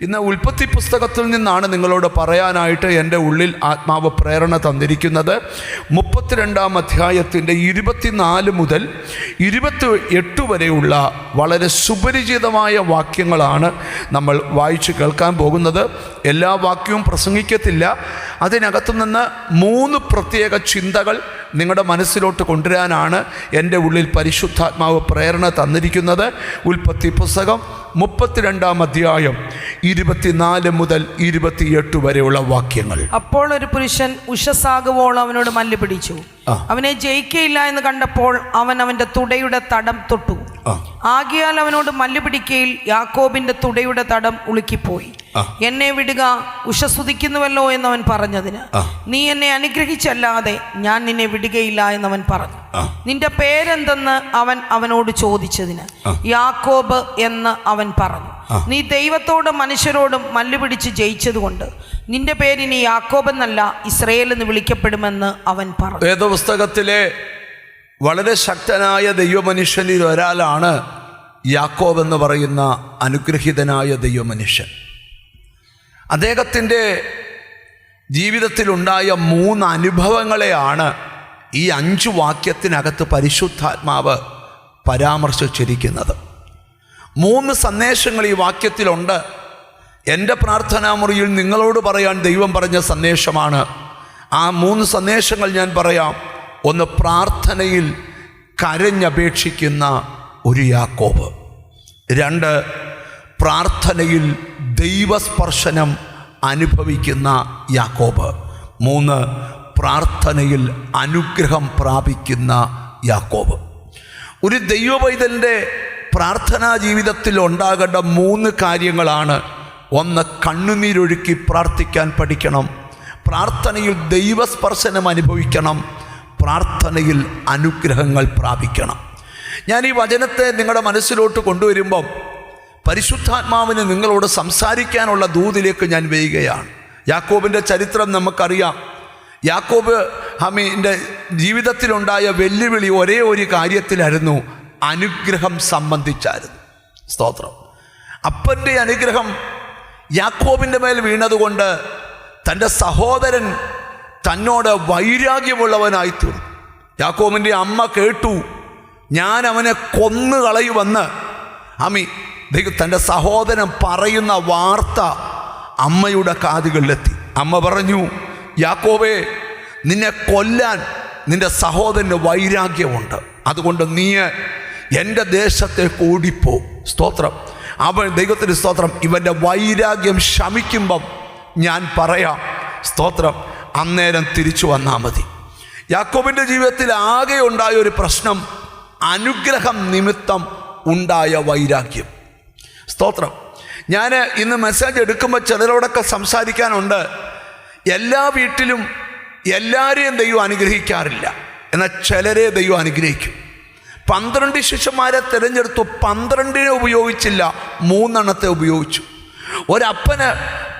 ഇന്ന് ഉൽപ്പത്തി പുസ്തകത്തിൽ നിന്നാണ് നിങ്ങളോട് പറയാനായിട്ട് എൻ്റെ ഉള്ളിൽ ആത്മാവ് പ്രേരണ തന്നിരിക്കുന്നത്. 32-ാം അധ്യായത്തിൻ്റെ 24 മുതൽ 28 വരെയുള്ള വളരെ സുപരിചിതമായ വാക്യങ്ങളാണ് നമ്മൾ വായിച്ച് കേൾക്കാൻ പോകുന്നത്. എല്ലാ വാക്യവും പ്രസംഗിക്കത്തില്ല. അതിനകത്തു നിന്ന് 3 പ്രത്യേക ചിന്തകൾ നിങ്ങളുടെ മനസ്സിലോട്ട് കൊണ്ടുവരാനാണ് എൻ്റെ ഉള്ളിൽ പരിശുദ്ധാത്മാവ് പ്രേരണ തന്നിരിക്കുന്നത്. ഉൽപ്പത്തി പുസ്തകം 32-ാം അധ്യായം 24 മുതൽ 28 വരെയുള്ള വാക്യങ്ങൾ. അപ്പോൾ ഒരു പുരുഷൻ ഉഷസാകുവോളം അവനോട് മല്ല് പിടിച്ചു. അവനെ ജയിക്കയില്ല എന്ന് കണ്ടപ്പോൾ അവൻ അവൻ്റെ തുടയുടെ തടം തൊട്ടു. ആകയാൽ അവനോട് മല്ല് പിടിക്കയിൽ യാക്കോബിന്റെ തുടയുടെ തടം ഉളുക്കിപ്പോയി. എന്നെ വിടുക, ഉഷസ്തുതിക്കുന്നുവല്ലോ എന്നവൻ പറഞ്ഞതിന്, നീ എന്നെ അനുഗ്രഹിച്ചല്ലാതെ ഞാൻ നിന്നെ വിടുകയില്ല എന്നവൻ പറഞ്ഞു. നിന്റെ പേരെന്തെന്ന് അവൻ അവനോട് ചോദിച്ചതിന് യാക്കോബ് എന്ന് അവൻ പറഞ്ഞു. നീ ദൈവത്തോടും മനുഷ്യരോടും മല്ലുപിടിച്ച് ജയിച്ചതുകൊണ്ട് നിന്റെ പേരിനി യാക്കോബ് എന്നല്ല ഇസ്രായേൽ എന്ന് വിളിക്കപ്പെടുമെന്ന് അവൻ പറഞ്ഞു. വേദപുസ്തകത്തിലെ വളരെ ശക്തനായ ദൈവമനുഷ്യനിൽ ഒരാളാണ് യാക്കോബ് എന്ന് പറയുന്ന അനുഗ്രഹീതനായ ദൈവമനുഷ്യൻ. അദ്ദേഹത്തിൻ്റെ ജീവിതത്തിലുണ്ടായ 3 അനുഭവങ്ങളെയാണ് ഈ 5 വാക്യത്തിനകത്ത് പരിശുദ്ധാത്മാവ് പരാമർശിച്ചിരിക്കുന്നത്. 3 സന്ദേശങ്ങൾ ഈ വാക്യത്തിലുണ്ട്. എൻ്റെ പ്രാർത്ഥനാമുറിയിൽ നിങ്ങളോട് പറയാൻ ദൈവം പറഞ്ഞ സന്ദേശമാണ്. ആ 3 സന്ദേശങ്ങൾ ഞാൻ പറയാം. 1, പ്രാർത്ഥനയിൽ കരഞ്ഞപേക്ഷിക്കുന്ന ഒരു യാക്കോബ്. 2, പ്രാർത്ഥനയിൽ ദൈവസ്പർശനം അനുഭവിക്കുന്ന യാക്കോബ്. 3, പ്രാർത്ഥനയിൽ അനുഗ്രഹം പ്രാപിക്കുന്ന യാക്കോബ്. ഒരു ദൈവപൈതലിൻ്റെ പ്രാർത്ഥനാ ജീവിതത്തിൽ ഉണ്ടാകേണ്ട 3 കാര്യങ്ങളാണ്. 1, കണ്ണുനീരൊഴുക്കി പ്രാർത്ഥിക്കാൻ പഠിക്കണം. പ്രാർത്ഥനയിൽ ദൈവസ്പർശനം അനുഭവിക്കണം. പ്രാർത്ഥനയിൽ അനുഗ്രഹങ്ങൾ പ്രാപിക്കണം. ഞാൻ ഈ വചനത്തെ നിങ്ങളുടെ മനസ്സിലോട്ട് കൊണ്ടുവരുമ്പം പരിശുദ്ധാത്മാവിന് നിങ്ങളോട് സംസാരിക്കാനുള്ള ദൂതിലേക്ക് ഞാൻ വരികയാണ്. യാക്കോബിൻ്റെ ചരിത്രം നമുക്കറിയാം. യാക്കോബ് ഹമീൻ്റെ ജീവിതത്തിലുണ്ടായ വെല്ലുവിളി ഒരേ ഒരു കാര്യത്തിലായിരുന്നു, അനുഗ്രഹം സംബന്ധിച്ചായിരുന്നു. സ്തോത്രം. അപ്പൻ്റെ അനുഗ്രഹം യാക്കോബിൻ്റെ മേൽ വീണതുകൊണ്ട് തൻ്റെ സഹോദരൻ തന്നോട് വൈരാഗ്യമുള്ളവനായി തീർന്നു. യാക്കോബിൻ്റെ അമ്മ കേട്ടു, ഞാൻ അവനെ കൊന്നുകളയുമെന്ന് തൻ്റെ സഹോദരൻ പറയുന്ന വാർത്ത അമ്മയുടെ കാതുകളിലെത്തി. അമ്മ പറഞ്ഞു, യാക്കോബേ, നിന്നെ കൊല്ലാൻ നിന്റെ സഹോദരന് വൈരാഗ്യമുണ്ട്, അതുകൊണ്ട് നീ എൻ്റെ ദേശത്തേക്ക് ഓടിപ്പോ. സ്തോത്രം. അവൻ ദൈവത്തിന് സ്തോത്രം. ഇവൻ്റെ വൈരാഗ്യം ശമിക്കുമ്പം ഞാൻ പറയാം. സ്തോത്രം. അന്നേരം തിരിച്ചു വന്നാൽ മതി. യാക്കോബിൻ്റെ ജീവിതത്തിൽ ആകെ ഉണ്ടായ ഒരു പ്രശ്നം അനുഗ്രഹം നിമിത്തം ഉണ്ടായ വൈരാഗ്യം. സ്തോത്രം. ഞാൻ ഇന്ന് മെസ്സേജ് എടുക്കുമ്പോൾ ചിലരോടൊക്കെ സംസാരിക്കാനുണ്ട്. എല്ലാ വീട്ടിലും എല്ലാവരെയും ദൈവം അനുഗ്രഹിക്കാറില്ല, എന്നാൽ ചിലരെ ദൈവം അനുഗ്രഹിക്കും. 12 ശിഷ്യന്മാരെ തിരഞ്ഞെടുത്തു. 12 ഉപയോഗിച്ചില്ല, 3 ഉപയോഗിച്ചു. ഒരപ്പന്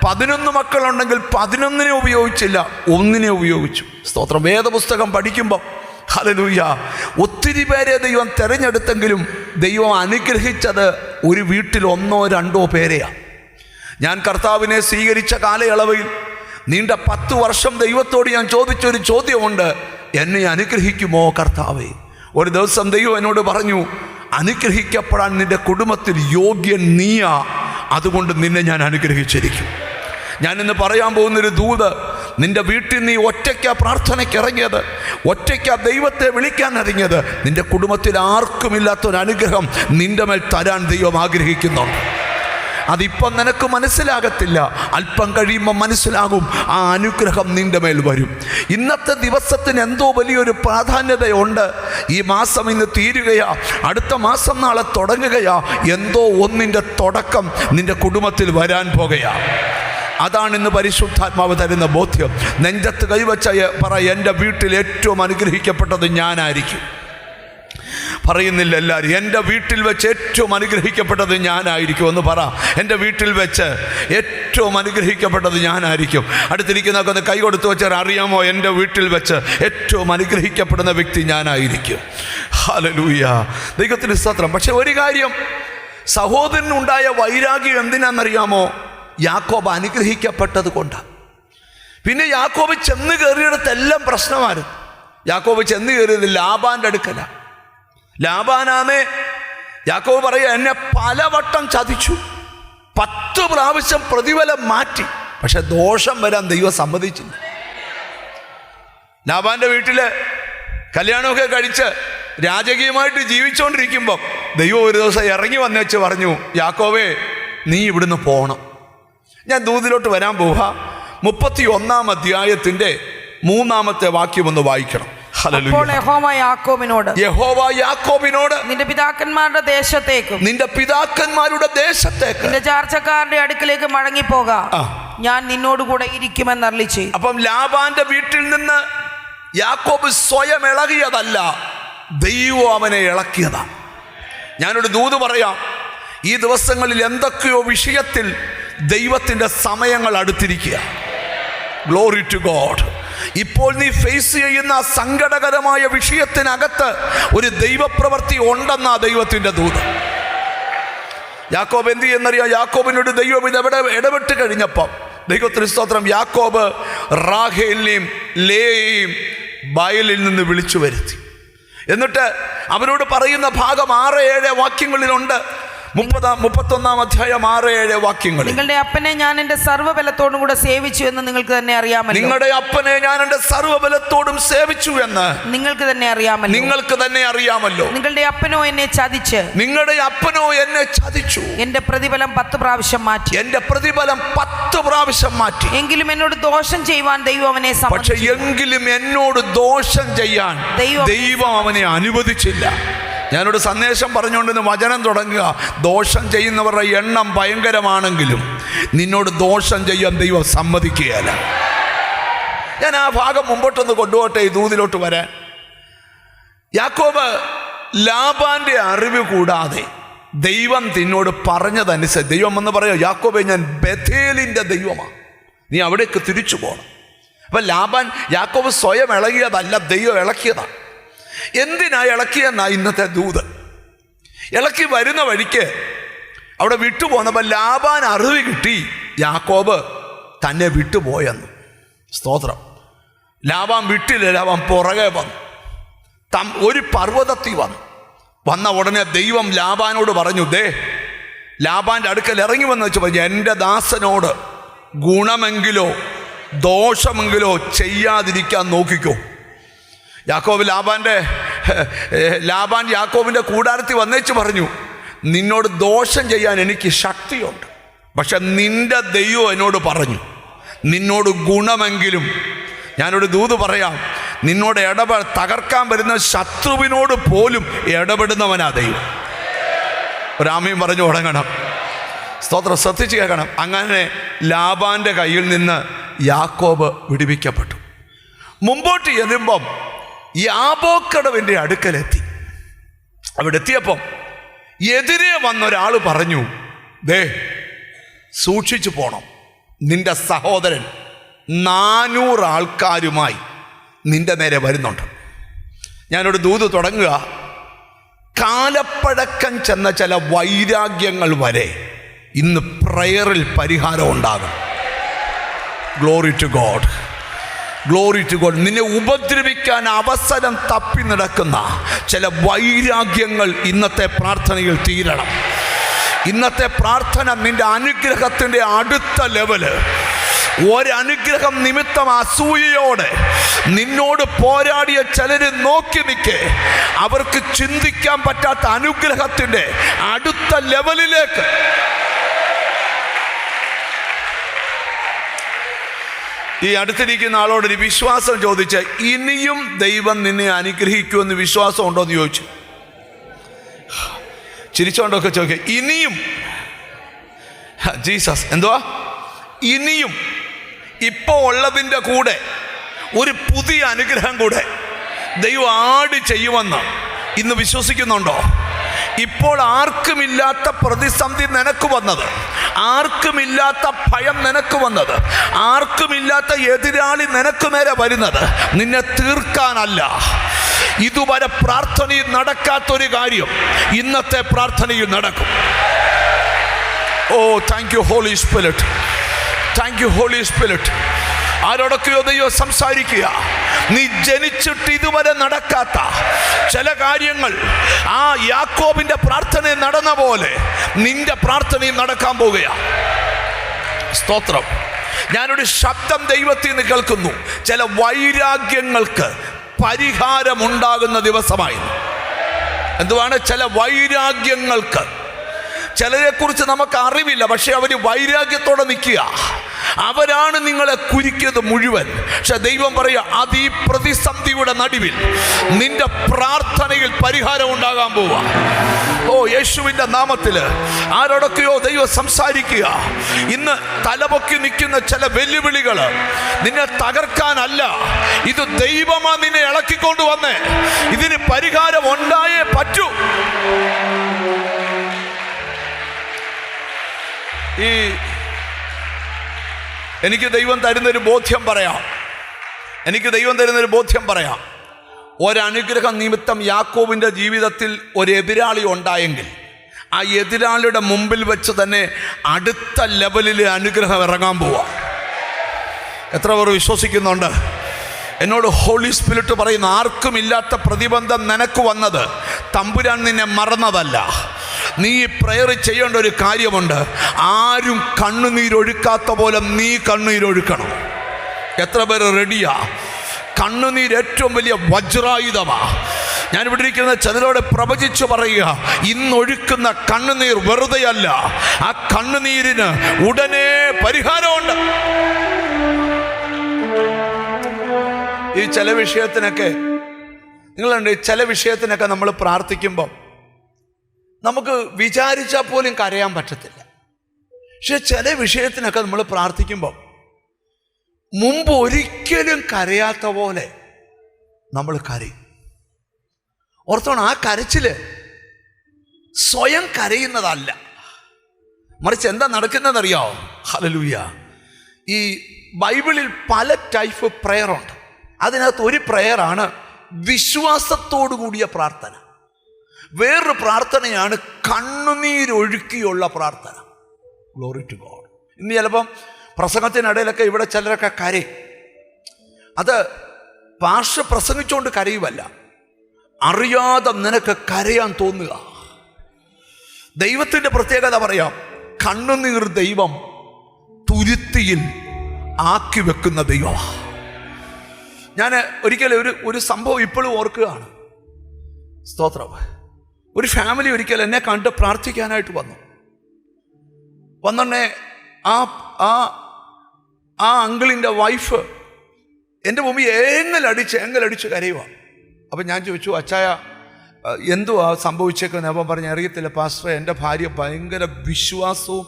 11 മക്കളുണ്ടെങ്കിൽ 11 ഉപയോഗിച്ചില്ല, 1 ഉപയോഗിച്ചു. സ്തോത്രം. വേദപുസ്തകം പഠിക്കുമ്പോൾ ഹല്ലേലൂയ, ഒത്തിരി പേരെ ദൈവം തിരഞ്ഞെടുത്തെങ്കിലും ദൈവം അനുഗ്രഹിച്ചത് ഒരു വീട്ടിൽ 1-2 പേരെയാണ്. ഞാൻ കർത്താവിനെ സ്വീകരിച്ച കാലയളവിൽ നീണ്ട 10 വർഷം ദൈവത്തോട് ഞാൻ ചോദിച്ചൊരു ചോദ്യമുണ്ട്, എന്നെ അനുഗ്രഹിക്കുമോ കർത്താവേ? ഒരു ദിവസം ദൈവം എന്നോട് പറഞ്ഞു, അനുഗ്രഹിക്കപ്പെടാൻ നിന്റെ കുടുംബത്തിൽ യോഗ്യൻ നീയാ, അതുകൊണ്ട് നിന്നെ ഞാൻ അനുഗ്രഹിച്ചിരിക്കും. ഞാൻ ഇന്ന് പറയാൻ പോകുന്നൊരു ദൂത്, നിന്റെ വീട്ടിൽ നീ ഒറ്റയ്ക്കാ പ്രാർത്ഥനയ്ക്ക് ഇറങ്ങിയത്, ഒറ്റയ്ക്കാ ദൈവത്തെ വിളിക്കാൻ ഇറങ്ങിയത്. നിന്റെ കുടുംബത്തിൽ ആർക്കുമില്ലാത്തൊരു അനുഗ്രഹം നിന്റെ മേൽ തരാൻ ദൈവം ആഗ്രഹിക്കുന്നുണ്ട്. അതിപ്പം നിനക്ക് മനസ്സിലാകത്തില്ല, അല്പം കഴിയുമ്പോൾ മനസ്സിലാകും. ആ അനുഗ്രഹം നിന്റെ മേൽ വരും. ഇന്നത്തെ ദിവസത്തിന് എന്തോ വലിയൊരു പ്രാധാന്യതയുണ്ട്. ഈ മാസം ഇന്ന് തീരുകയാ, അടുത്ത മാസം നാളെ തുടങ്ങുകയാ. എന്തോ ഒന്നിൻ്റെ തുടക്കം നിന്റെ കുടുംബത്തിൽ വരാൻ പോകുകയാ. അതാണ് ഇന്ന് പരിശുദ്ധാത്മാവ് തരുന്ന ബോധ്യം. നെഞ്ചത്ത് കൈവച്ച പറ, എൻ്റെ വീട്ടിൽ ഏറ്റവും അനുഗ്രഹിക്കപ്പെട്ടത് ഞാനായിരിക്കും. പറയുന്നില്ല എല്ലാവരും. എൻ്റെ വീട്ടിൽ വെച്ച് ഏറ്റവും അനുഗ്രഹിക്കപ്പെട്ടത് ഞാനായിരിക്കും എന്ന് പറ. എൻ്റെ വീട്ടിൽ വെച്ച് ഏറ്റവും അനുഗ്രഹിക്കപ്പെട്ടത് ഞാനായിരിക്കും. അടുത്തിരിക്കുന്നതൊക്കെ ഒന്ന് കൈ കൊടുത്ത് വെച്ചാൽ അറിയാമോ, എൻ്റെ വീട്ടിൽ വെച്ച് ഏറ്റവും അനുഗ്രഹിക്കപ്പെടുന്ന വ്യക്തി ഞാനായിരിക്കും. ഹല്ലേലൂയ, ദൈവത്തിന് സ്തോത്രം. പക്ഷെ ഒരു കാര്യം, സഹോദരനുണ്ടായ വൈരാഗ്യം എന്തിനാണെന്നറിയാമോ? യാക്കോബ് അനുഗ്രഹിക്കപ്പെട്ടത് കൊണ്ടാണ്. പിന്നെ യാക്കോബ് ചെന്ന് കയറിയിടത്തെല്ലാം പ്രശ്നമായിരുന്നു. യാക്കോബ് ചെന്ന് കയറിയത് ലാബാൻ്റെ അടുക്കല. ലാബാനാമേ യാക്കോബ് പറയുക, എന്നെ പലവട്ടം ചതിച്ചു, 10 പ്രാവശ്യം പ്രതിഫലം മാറ്റി, പക്ഷെ ദോഷം വരാൻ ദൈവം സമ്മതിച്ചില്ല. ലാബാൻ്റെ വീട്ടില് കല്യാണമൊക്കെ കഴിച്ച് രാജകീയമായിട്ട് ജീവിച്ചുകൊണ്ടിരിക്കുമ്പോൾ ദൈവം ഒരു ദിവസം ഇറങ്ങി വന്നേച്ച് പറഞ്ഞു, യാക്കോബേ നീ ഇവിടുന്ന് പോകണം. ഞാൻ ദൂതിലോട്ട് വരാൻ പോവാ. 31-ാം അധ്യായത്തിൻ്റെ 3-ാമത്തെ വാക്യം ഒന്ന് വായിക്കണം. അപ്പോൾ യഹോവ യാക്കോബിനോട് നിന്റെ പിതാക്കന്മാരുടെ ദേശത്തേക്കും നിന്റെ ചാർച്ചക്കാരുടെ അടുക്കലേക്ക് മടങ്ങിപ്പോക, ഞാൻ നിന്നോട് കൂടെ ഇരിക്കുമെന്ന് അരുളിച്ചെയ്തു. അപ്പം ലാബാന്റെ വീട്ടിൽ നിന്ന് യാക്കോബ് സ്വയം ഇളകിയതല്ല, ദൈവം അവനെ ഇളക്കിയതാണ്. ഞാനൊരു ദൂത് പറയാം. ഈ ദിവസങ്ങളിൽ എന്തൊക്കെയോ വിഷയത്തിൽ ദൈവത്തിൻ്റെ സമയങ്ങൾ അടുത്തിരിക്കുക. Glory to God. ഇപ്പോൾ നീ ഫേസ് ചെയ്യുന്ന സങ്കടകരമായ വിഷയത്തിനകത്ത് ഒരു ദൈവപ്രവൃത്തി ഉണ്ടെന്നാ ദൈവത്തിൻ്റെ ദൂത്. യാക്കോബ് എന്ത് ചെയ്യുന്നറിയാം? യാക്കോബിനോട് ദൈവം ഇടപെട്ട് കഴിഞ്ഞപ്പം ദൈവത്തിന് സ്തോത്രം, യാക്കോബ് റാഹേലിനെയും ലേയെയും ബയലിൽ നിന്ന് വിളിച്ചു വരുത്തി. എന്നിട്ട് അവരോട് പറയുന്ന ഭാഗം 6-7 വാക്യങ്ങളിലുണ്ട്. 31-ാം അധ്യായം 6-7 വാക്യങ്ങൾ. നിങ്ങളുടെ അപ്പനെ ഞാൻ എൻ്റെ സർവ്വബലത്തോടും കൂടെ സേവിച്ചു എന്ന് നിങ്ങൾക്ക് തന്നെ അറിയാമല്ലോ. നിങ്ങളുടെ അപ്പനെ ഞാൻ എൻ്റെ സർവ്വബലത്തോടും സേവിച്ചു എന്ന് നിങ്ങൾക്ക് തന്നെ അറിയാമല്ലോ. നിങ്ങളുടെ അപ്പനോ എന്നെ ചതിച്ചു. എന്റെ പ്രതിഫലം 10 പ്രാവശ്യം മാറ്റി. എങ്കിലും എന്നോട് ദോഷം ചെയ്യുവാൻ ദൈവം അവനെ പക്ഷേ എങ്കിലും എന്നോട് ദോഷം ചെയ്യാൻ ദൈവം അവനെ അനുവദിച്ചില്ല. ഞാനൊരു സന്ദേശം പറഞ്ഞുകൊണ്ടിരുന്ന വചനം തുടങ്ങുക. ദോഷം ചെയ്യുന്നവരുടെ എണ്ണം ഭയങ്കരമാണെങ്കിലും നിന്നോട് ദോഷം ചെയ്യാൻ ദൈവം സമ്മതിക്കുകയല്ല. ഞാൻ ആ ഭാഗം മുമ്പോട്ടൊന്ന് കൊണ്ടുപോട്ടെ, ഈ ദൂതിലോട്ട് വരാൻ. യാക്കോബ് ലാബാന്റെ അറിവ് കൂടാതെ ദൈവം നിന്നോട് പറഞ്ഞതനുസരിച്ച് ദൈവം എന്ന് പറയാം, യാക്കോബെ ഞാൻ ബഥേലിൻ്റെ ദൈവമാണ്, നീ അവിടേക്ക് തിരിച്ചു പോകണം. അപ്പം യാക്കോബ് സ്വയം ഇളകിയതല്ല, ദൈവം ഇളക്കിയതാണ്. എന്തിനാ ഇളക്കിയെന്നാ ഇന്നത്തെ ദൂത്. ഇളക്കി വരുന്ന വഴിക്ക് അവിടെ വിട്ടുപോകുന്നപ്പോൾ ലാബാൻ അറിവ് കിട്ടി യാക്കോബ് തന്നെ വിട്ടുപോയെന്ന്. സ്തോത്രം. ലാബാൻ വിട്ടില്ല, ലാബാൻ പുറകെ വന്നു. ഒരു പർവ്വതത്തിൽ വന്ന ഉടനെ ദൈവം ലാബാനോട് പറഞ്ഞു, ലാബാൻ്റെ അടുക്കൽ ഇറങ്ങി വന്ന് വെച്ച് പറഞ്ഞു, എൻ്റെ ദാസനോട് ഗുണമെങ്കിലോ ദോഷമെങ്കിലോ ചെയ്യാതിരിക്കാൻ നോക്കിക്കോ. ലാബാൻ യാക്കോബിൻ്റെ കൂടാരത്തിൽ വന്നേച്ച് പറഞ്ഞു, നിന്നോട് ദോഷം ചെയ്യാൻ എനിക്ക് ശക്തിയുണ്ട്, പക്ഷെ നിന്റെ ദൈവം എന്നോട് പറഞ്ഞു നിന്നോട് ഗുണമെങ്കിലും. ഞാനൊരു ദൂത് പറയാം, നിന്നോട് തകർക്കാൻ വരുന്ന ശത്രുവിനോട് പോലും ഇടപെടുന്നവനാ ദൈവം. ഒരാമയും പറഞ്ഞു തുടങ്ങണം. സ്തോത്രം. ശ്രദ്ധിച്ച് കേൾക്കണം. അങ്ങനെ ലാബാൻ്റെ കയ്യിൽ നിന്ന് യാക്കോബ് വിടുവിക്കപ്പെട്ടു. മുമ്പോട്ട് ചെല്ലുമ്പം യാബോക്കടവിൻ്റെ അടുക്കലെത്തി. അവിടെ എത്തിയപ്പം എതിരെ വന്നൊരാൾ പറഞ്ഞു, സൂക്ഷിച്ചു പോണം, നിന്റെ സഹോദരൻ 400 ആൾക്കാരുമായി നിന്റെ നേരെ വരുന്നുണ്ട്. ഞാനൊരു ദൂത് തുടങ്ങുക. കാലപ്പഴക്കം ചെന്ന ചില വൈരാഗ്യങ്ങൾ വരെ ഇന്ന് പ്രയറിൽ പരിഹാരം ഉണ്ടാകും. Glory to God. നിന്നെ ഉപദ്രവിക്കാൻ അവസരം തപ്പി നടക്കുന്ന ചില വൈരാഗ്യങ്ങൾ ഇന്നത്തെ പ്രാർത്ഥനയിൽ തീരണം. ഇന്നത്തെ പ്രാർത്ഥന നിന്റെ അനുഗ്രഹത്തിൻ്റെ അടുത്ത ലെവല്. ഒരനുഗ്രഹം നിമിത്തം അസൂയയോടെ നിന്നോട് പോരാടിയ ചിലര് നോക്കി നിൽക്കെ, അവർക്ക് ചിന്തിക്കാൻ പറ്റാത്ത അനുഗ്രഹത്തിൻ്റെ അടുത്ത ലെവലിലേക്ക് ഈ അടുത്തിരിക്കുന്ന ആളോടൊരു വിശ്വാസം ചോദിച്ച്, ഇനിയും ദൈവം നിന്നെ അനുഗ്രഹിക്കുമെന്ന് വിശ്വാസം ഉണ്ടോ എന്ന് ചോദിച്ചു. ചിരിച്ചോണ്ടൊക്കെ ചോദിക്കുക, ഇനിയും. ജീസസ് എന്തുവാ? ഇനിയും. ഇപ്പോൾ ഉള്ളതിൻ്റെ കൂടെ ഒരു പുതിയ അനുഗ്രഹം കൂടെ ദൈവം ആഡ് ചെയ്യുമെന്ന് ഇന്ന് വിശ്വസിക്കുന്നുണ്ടോ? ഇപ്പോൾ ആർക്കുമില്ലാത്ത പ്രതിസന്ധി നിനക്ക് വന്നത്, ആർക്കുമില്ലാത്ത ഭയം നിനക്ക് വന്നത്, ആർക്കുമില്ലാത്ത എതിരാളി നിനക്ക് നേരെ വരുന്നത് നിന്നെ തീർക്കാനല്ല. ഇതുവരെ പ്രാർത്ഥനയിൽ നടക്കാത്തൊരു കാര്യം ഇന്നത്തെ പ്രാർത്ഥനയിൽ നടക്കും. Oh thank you Holy Spirit, thank you Holy Spirit. ആരോടൊക്കെയോ ദൈവം സംസാരിക്കുക. നീ ജനിച്ചിട്ട് ഇതുവരെ നടക്കാത്ത ചില കാര്യങ്ങൾ ആ യാക്കോബിന്റെ പ്രാർത്ഥന നടന്ന പോലെ നിന്റെ പ്രാർത്ഥനയും നടക്കാൻ പോവുകയാണ്. സ്തോത്രം. ഞാനൊരു ശബ്ദം ദൈവത്തിൽ നിന്ന് കേൾക്കുന്നു. ചില വൈരാഗ്യങ്ങൾക്ക് പരിഹാരമുണ്ടാകുന്ന ദിവസമായി. എന്തുവാണ്? ചില വൈരാഗ്യങ്ങൾക്ക്. ചിലരെക്കുറിച്ച് നമുക്ക് അറിവില്ല, പക്ഷെ അവർ വൈരാഗ്യത്തോടെ നിൽക്കുക. അവരാണ് നിങ്ങളെ കുരുക്കിയത് മുഴുവൻ. പക്ഷെ ദൈവം പറയുക, അത് ഈ പ്രതിസന്ധിയുടെ നടുവിൽ നിന്റെ പ്രാർത്ഥനയിൽ പരിഹാരം ഉണ്ടാകാൻ പോവുക. ഓ യേശുവിൻ്റെ നാമത്തിൽ ആരോടൊക്കെയോ ദൈവം സംസാരിക്കുക. ഇന്ന് തലപൊക്കി നിൽക്കുന്ന ചില വെല്ലുവിളികൾ നിന്നെ തകർക്കാനല്ല, ഇത് ദൈവമാ നിന്നെ ഇളക്കിക്കൊണ്ട് വന്നേ. ഇതിന് പരിഹാരം ഉണ്ടായേ പറ്റൂ. എനിക്ക് ദൈവം തരുന്നൊരു ബോധ്യം പറയാം. ഒരനുഗ്രഹം നിമിത്തം യാക്കോബിൻ്റെ ജീവിതത്തിൽ ഒരു എതിരാളി ഉണ്ടായെങ്കിൽ ആ എതിരാളിയുടെ മുമ്പിൽ വെച്ച് തന്നെ അടുത്ത ലെവലിൽ അനുഗ്രഹം ഇറങ്ങാൻ പോവാ. എത്ര പേർ വിശ്വസിക്കുന്നുണ്ട്? എന്നോട് ഹോളി സ്പിരിറ്റ് പറയുന്ന, ആർക്കും ഇല്ലാത്ത പ്രതിബന്ധം നിനക്ക് വന്നത് തമ്പുരാൻ നിന്നെ മറന്നതല്ല. നീ പ്രയർ ചെയ്യേണ്ട ഒരു കാര്യമുണ്ട്. ആരും കണ്ണുനീരൊഴുക്കാത്ത പോലെ നീ കണ്ണുനീരൊഴുക്കണം. എത്ര പേര് റെഡിയാ? കണ്ണുനീര് ഏറ്റവും വലിയ വജ്രായുധമാണ്. ഞാനിവിടെ ഇരിക്കുന്ന ചിലരോട് പ്രവചിച്ചു പറയുക, ഇന്നൊഴുക്കുന്ന കണ്ണുനീർ വെറുതെയല്ല. ആ കണ്ണുനീരിന് ഉടനെ പരിഹാരമുണ്ട്. ഈ ചില വിഷയത്തിനൊക്കെ നമ്മൾ പ്രാർത്ഥിക്കുമ്പോൾ നമുക്ക് വിചാരിച്ചാൽ പോലും കരയാൻ പറ്റത്തില്ല. പക്ഷെ ചില വിഷയത്തിനൊക്കെ നമ്മൾ പ്രാർത്ഥിക്കുമ്പോൾ മുമ്പ് ഒരിക്കലും കരയാത്ത പോലെ നമ്മൾ കരയും. ഓർത്തോണം, ആ കരച്ചില് സ്വയം കരയുന്നതല്ല, മറിച്ച് എന്താ നടക്കുന്നതെന്നറിയാമോ? ഹല്ലേലൂയ. ഈ ബൈബിളിൽ പല ടൈപ്പ് പ്രയറുണ്ട്. അതിനകത്ത് ഒരു പ്രയറാണ് വിശ്വാസത്തോടു കൂടിയ പ്രാർത്ഥന. വേറൊരു പ്രാർത്ഥനയാണ് കണ്ണുനീരൊഴുക്കിയുള്ള പ്രാർത്ഥന. Glory to God. ഇന്ന് ചിലപ്പം പ്രസംഗത്തിനിടയിലൊക്കെ ഇവിടെ ചിലരൊക്കെ കരയും. അത് പാസ്റ്റർ പ്രസംഗിച്ചുകൊണ്ട് കരയുമല്ല, അറിയാതെ നിനക്ക് കരയാൻ തോന്നുക. ദൈവത്തിൻ്റെ പ്രത്യേകത പറയാം, കണ്ണുനീർ ദൈവം തുരുത്തിയിൽ ആക്കി വെക്കുന്ന ദൈവമാണ്. ഞാൻ ഒരിക്കലും ഒരു സംഭവം ഇപ്പോഴും ഓർക്കുകയാണ്. സ്തോത്രം. ഒരു ഫാമിലി ഒരിക്കൽ എന്നെ കണ്ട് പ്രാർത്ഥിക്കാനായിട്ട് വന്നെ ആ അങ്കിളിൻ്റെ വൈഫ് എൻ്റെ മുമ്പിൽ ഏങ്ങലടിച്ച് കരയുക. അപ്പം ഞാൻ ചോദിച്ചു, അച്ചായ എന്തുവാ സംഭവിച്ചേക്കുന്നത്? അപ്പം പറഞ്ഞ്, അറിയത്തില്ല പാസ്റ്ററെ, എൻ്റെ ഭാര്യ ഭയങ്കര വിശ്വാസവും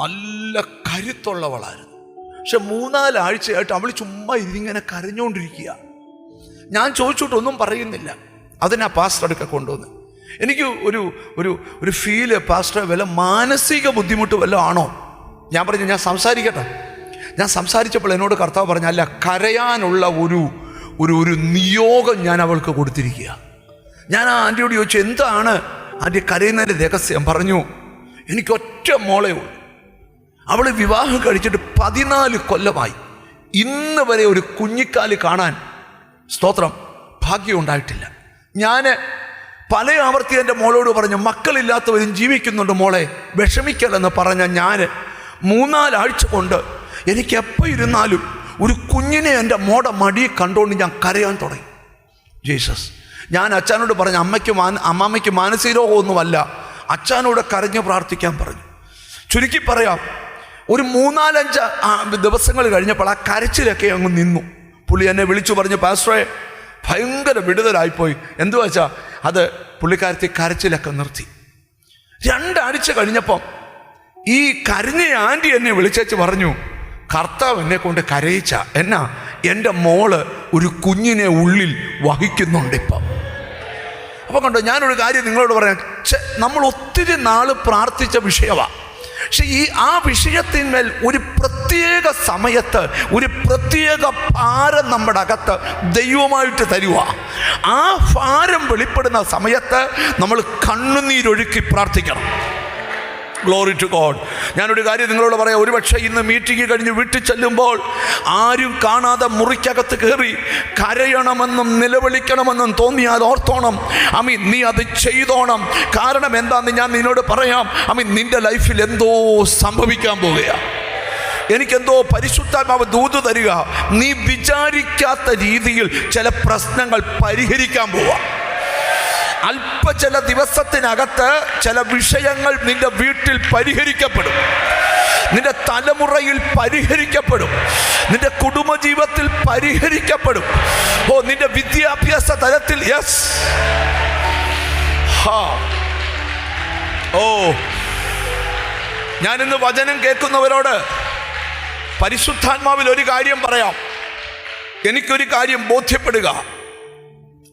നല്ല കരുത്തുള്ളവളായിരുന്നു. പക്ഷെ 3-4 ആഴ്ചയായിട്ട് അവൾ ചുമ്മാ ഇതിങ്ങനെ കരഞ്ഞുകൊണ്ടിരിക്കുക. ഞാൻ ചോദിച്ചിട്ടൊന്നും പറയുന്നില്ല. അതിനാ പാസ്റ്റർ അടുക്ക കൊണ്ടുവന്ന്. എനിക്ക് ഒരു ഫീല്, പാസ്റ്റർ വല്ല മാനസിക ബുദ്ധിമുട്ട് വല്ലതും ആണോ? ഞാൻ പറഞ്ഞു, ഞാൻ സംസാരിക്കട്ടെ. ഞാൻ സംസാരിച്ചപ്പോൾ എന്നോട് കർത്താവ് പറഞ്ഞു, അല്ല, കരയാനുള്ള ഒരു നിയോഗം ഞാൻ അവൾക്ക് കൊടുത്തിരിക്കുക. ഞാൻ ആ ആൻറ്റിയോട് ചോദിച്ചു, എന്താണ് ആൻറ്റി കരയുന്നതിൻ്റെ രഹസ്യം? പറഞ്ഞു, എനിക്കൊറ്റ മോളേ ഉള്ളൂ. അവൾ വിവാഹം കഴിച്ചിട്ട് 14 കൊല്ലമായി. ഇന്ന് വരെ ഒരു കുഞ്ഞിക്കാല് കാണാൻ, സ്തോത്രം, ഭാഗ്യം ഉണ്ടായിട്ടില്ല. ഞാൻ പല ആവർത്തി എൻ്റെ മോളോട് പറഞ്ഞു, മക്കളില്ലാത്തവരും ജീവിക്കുന്നുണ്ട് മോളെ, വിഷമിക്കലെന്ന് പറഞ്ഞ ഞാൻ 3-4 ആഴ്ച കൊണ്ട് എനിക്ക് എപ്പോൾ ഇരുന്നാലും ഒരു കുഞ്ഞിനെ എൻ്റെ മോടെ മടിയെ കണ്ടുകൊണ്ട് ഞാൻ കരയാൻ തുടങ്ങി. ജീസസ്. ഞാൻ അച്ഛനോട് പറഞ്ഞു, അമ്മാമ്മയ്ക്ക് മാനസിക രോഗമൊന്നുമല്ല, അച്ഛനോട് കരഞ്ഞ് പ്രാർത്ഥിക്കാൻ പറഞ്ഞു. ചുരുക്കി പറയാം, ഒരു 3-4-5 ദിവസങ്ങൾ കഴിഞ്ഞപ്പോൾ ആ കരച്ചിലൊക്കെ അങ്ങ് നിന്നു. പുള്ളി എന്നെ വിളിച്ചു പറഞ്ഞു, പാസ്റ്ററെ ഭയങ്കര വിടുതലായിപ്പോയി. എന്തുവാ വെച്ചാൽ അത് പുള്ളിക്കാരത്തി കരച്ചിലൊക്കെ നിർത്തി. 2 ആഴ്ച കഴിഞ്ഞപ്പം ഈ കരഞ്ഞ ആൻറ്റി എന്നെ വിളിച്ചേച്ച് പറഞ്ഞു, കർത്താവ് എന്നെ കൊണ്ട് കരയിച്ച എന്നാ, എൻ്റെ മോള് ഒരു കുഞ്ഞിനെ ഉള്ളിൽ വഹിക്കുന്നുണ്ട് ഇപ്പം. അപ്പം കണ്ടോ, ഞാനൊരു കാര്യം നിങ്ങളോട് പറയാം. നമ്മൾ ഒത്തിരി നാൾ പ്രാർത്ഥിച്ച വിഷയമാണ്. പക്ഷെ ആ വിഷയത്തിന്മേൽ ഒരു പ്രത്യേക സമയത്ത് ഒരു പ്രത്യേക ഭാരം നമ്മുടെ അകത്ത് ദൈവമായിട്ട് തരുക. ആ ഭാരം വെളിപ്പെടുന്ന സമയത്ത് നമ്മൾ കണ്ണുനീരൊഴുക്കി പ്രാർത്ഥിക്കണം. Glory to God. ഞാനൊരു കാര്യം നിങ്ങളോട് പറയാം. ഒരുപക്ഷെ ഇന്ന് മീറ്റിംഗ് കഴിഞ്ഞ് വീട്ടിൽ ചെല്ലുമ്പോൾ ആരും കാണാതെ മുറിക്കകത്ത് കയറി കരയണമെന്നും നിലവിളിക്കണമെന്നും തോന്നിയാൽ ഓർത്തോണം, നീ അത് ചെയ്തോണം. കാരണം എന്താണെന്ന് ഞാൻ നിന്നോട് പറയാം. നിന്റെ ലൈഫിൽ എന്തോ സംഭവിക്കാൻ പോവുകയാണ്. എനിക്കെന്തോ പരിശുദ്ധാത്മാവ് ദൂത് തരിക. നീ വിചാരിക്കാത്ത രീതിയിൽ ചില പ്രശ്നങ്ങൾ പരിഹരിക്കാൻ പോവാ. ചില ദിവസത്തിനകത്ത് ചില വിഷയങ്ങൾ നിന്റെ വീട്ടിൽ പരിഹരിക്കപ്പെടും, നിന്റെ തലമുറയിൽ പരിഹരിക്കപ്പെടും, നിന്റെ കുടുംബജീവിതത്തിൽ പരിഹരിക്കപ്പെടും. നിന്റെ വിദ്യാഭ്യാസ തലത്തിൽ. യെസ്. ഞാനിന്ന് വചനം കേൾക്കുന്നവരോട് പരിശുദ്ധാത്മാവിൽ ഒരു കാര്യം പറയാം. എനിക്കൊരു കാര്യം ബോധ്യപ്പെടുക.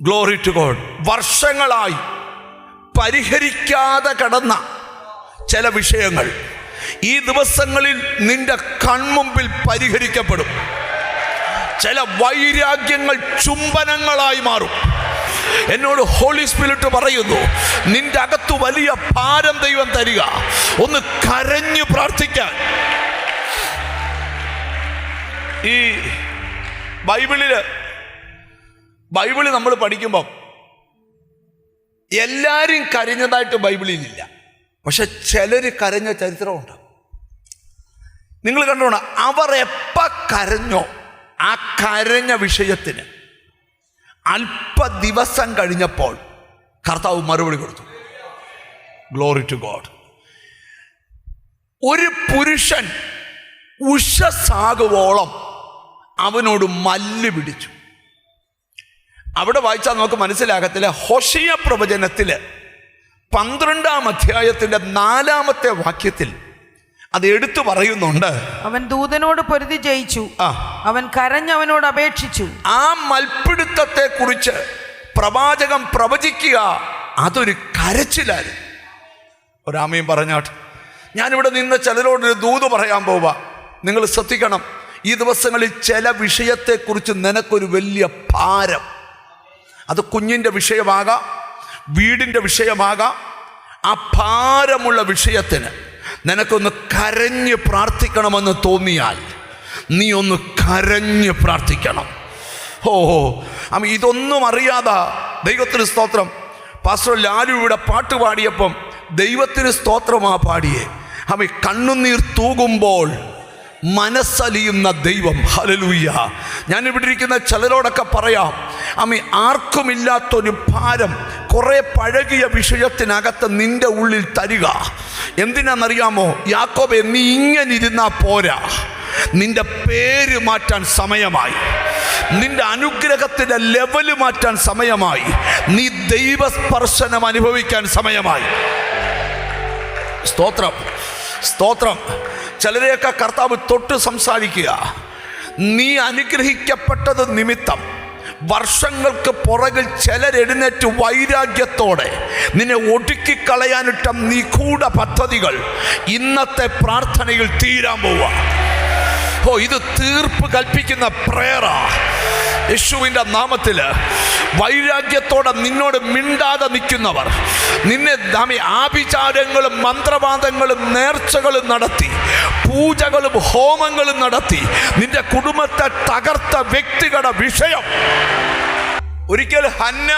Glory to God. വർഷങ്ങളായി പരിഹരിക്കാതെ കിടന്ന ചില വിഷയങ്ങൾ ഈ ദിവസങ്ങളിൽ നിന്റെ കൺമുമ്പിൽ പരിഹരിക്കപ്പെടും. ചില വൈരാഗ്യങ്ങൾ ചുംബനങ്ങളായി മാറും. എന്നോട് ഹോളി സ്പിരിറ്റ് പറയുന്നു, നിന്റെ അകത്തു വലിയ ഭാരം ദൈവം തരിക. ഒന്ന് കരഞ്ഞു പ്രാർത്ഥിക്കാൻ. ഈ ബൈബിള് നമ്മൾ പഠിക്കുമ്പം എല്ലാവരും കരഞ്ഞതായിട്ട് ബൈബിളിലില്ല. പക്ഷെ ചിലര് കരഞ്ഞ ചരിത്രമുണ്ട്. നിങ്ങൾ കണ്ടോണം, അവർ എപ്പോൾ കരഞ്ഞോ ആ കരഞ്ഞ വിഷയത്തിന് ദിവസം കഴിഞ്ഞപ്പോൾ കർത്താവ് മറുപടി കൊടുത്തു. Glory to God. ഒരു പുരുഷൻ ഉഷസാകുവോളം അവനോട് മല്ല് പിടിച്ചു. അവിടെ വായിച്ചാൽ നമുക്ക് മനസ്സിലാകത്തില്ല. ഹോശേയ പ്രവചനത്തില് 12-ാം അധ്യായത്തിന്റെ 4-ാമത്തെ വാക്യത്തിൽ അത് എടുത്തു പറയുന്നുണ്ട്. അവൻ ദൂതനോട് പൊരുതി ജയിച്ചു, അവൻ കരഞ്ഞവനോട് അപേക്ഷിച്ചു. ആ മൽപ്പിടുത്തത്തെ കുറിച്ച് പ്രവാചകൻ പ്രവചിക്കുക അതൊരു കരച്ചിലായിരുന്നു. ഒരാമയും പറഞ്ഞാട്ട്. ഞാനിവിടെ നിന്ന് ചിലരോടൊരു ദൂത് പറയാൻ പോവാ. നിങ്ങൾ ശ്രദ്ധിക്കണം. ഈ ദിവസങ്ങളിൽ ചില വിഷയത്തെക്കുറിച്ച് നിനക്കൊരു വലിയ ഭാരം. അത് കുഞ്ഞിൻ്റെ വിഷയമാകാം, വീടിൻ്റെ വിഷയമാകാം. ആ ഭാരമുള്ള വിഷയത്തിന് നിനക്കൊന്ന് കരഞ്ഞ് പ്രാർത്ഥിക്കണമെന്ന് തോന്നിയാൽ നീ ഒന്ന് കരഞ്ഞ് പ്രാർത്ഥിക്കണം. ഇതൊന്നും അറിയാതെ ദൈവത്തിന് സ്തോത്രം. പാസ്റ്റർ ലാലു ഇവിടെ പാട്ട് പാടിയപ്പം ദൈവത്തിന് സ്തോത്രമാ പാടിയേ. കണ്ണുനീർ തൂകുമ്പോൾ മനസ്സലിയുന്ന ദൈവം. ഹല്ലേലൂയ. ഞാനിവിടെ ഇരിക്കുന്ന ചിലരോടൊക്കെ പറയാം, ആർക്കുമില്ലാത്തൊരു ഭാരം കുറെ പഴകിയ വിഷയത്തിനകത്ത് നിന്റെ ഉള്ളിൽ തരിക. എന്തിനാണെന്നറിയാമോ? യാക്കോബേ, നീ ഇങ്ങനെ ഇരുന്നാ പോരാ. നിന്റെ പേര് മാറ്റാൻ സമയമായി. നിന്റെ അനുഗ്രഹത്തിന്റെ ലെവല് മാറ്റാൻ സമയമായി. നീ ദൈവസ്പർശനം അനുഭവിക്കാൻ സമയമായി. സ്തോത്രം, സ്തോത്രം. ചിലരെയൊക്കെ കർത്താവ് തൊട്ട് സംസാരിക്കുക. നീ അനുഗ്രഹിക്കപ്പെട്ടത് നിമിത്തം വർഷങ്ങൾക്ക് പുറകിൽ ചിലരെഴുന്നേറ്റ് വൈരാഗ്യത്തോടെ നിന്നെ ഒടുക്കിക്കളയാനിട്ട നിഗൂഢ പദ്ധതികൾ ഇന്നത്തെ പ്രാർത്ഥനയിൽ തീരാൻ പോവുക. ഇത് തീർപ്പ് കൽപ്പിക്കുന്ന പ്രേയറാ. യേശുവിൻ്റെ നാമത്തിൽ വൈരാഗ്യത്തോടെ നിന്നോട് മിണ്ടാതെ നിൽക്കുന്നവർ, നിന്നെ ആഭിചാരങ്ങളും മന്ത്രവാദങ്ങളും നേർച്ചകളും നടത്തി, പൂജകളും ഹോമങ്ങളും നടത്തി നിന്റെ കുടുംബത്തെ തകർത്ത വ്യക്തികളുടെ വിഷയം. ഒരിക്കൽ ഹന്ന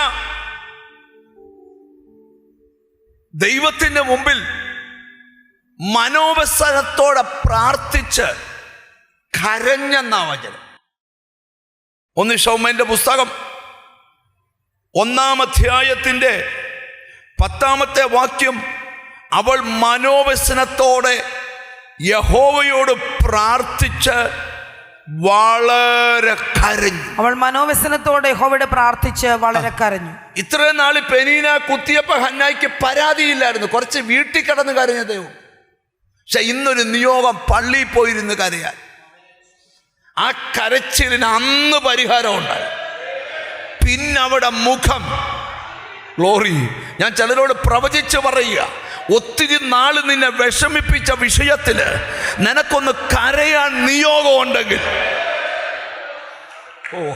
ദൈവത്തിന്റെ മുമ്പിൽ മനോവസരത്തോടെ പ്രാർത്ഥിച്ച് കരഞ്ഞെന്നാ വചനം. 1 ശമൂവേലിന്റെ പുസ്തകം 1-ാം അധ്യായത്തിന്റെ 10-ാമത്തെ വാക്യം. അവൾ മനോവ്യസനത്തോടെ യഹോവയോട് പ്രാർത്ഥിച്ച് വളരെ കരഞ്ഞു. അവൾ മനോവ്യസനത്തോടെ യഹോവയോട് പ്രാർത്ഥിച്ച് വളരെ കരഞ്ഞു. ഇത്രയും നാൾ പെനീന കുത്തിയപ്പോ ഹന്നായ്ക്ക് പരാതിയില്ലായിരുന്നു. കുറച്ച് വീട്ടിൽ കിടന്ന് കരഞ്ഞതേ ഉള്ളൂ. പക്ഷെ ഇന്നൊരു നിയോഗം പള്ളിയിൽ പോയിരുന്ന് കരയാൻ. ആ കരച്ചിലിന് അന്ന് പരിഹാരം ഉണ്ടായി. പിന്നവിടെ മുഖം. ഗ്ലോറി. ഞാൻ ചിലരോട് പ്രവചിച്ച് പറയുക, ഒത്തിരി നാൾ നിന്നെ വിഷമിപ്പിച്ച വിഷയത്തില് നിനക്കൊന്ന് കരയാൻ നിയോഗം ഉണ്ടെങ്കിൽ,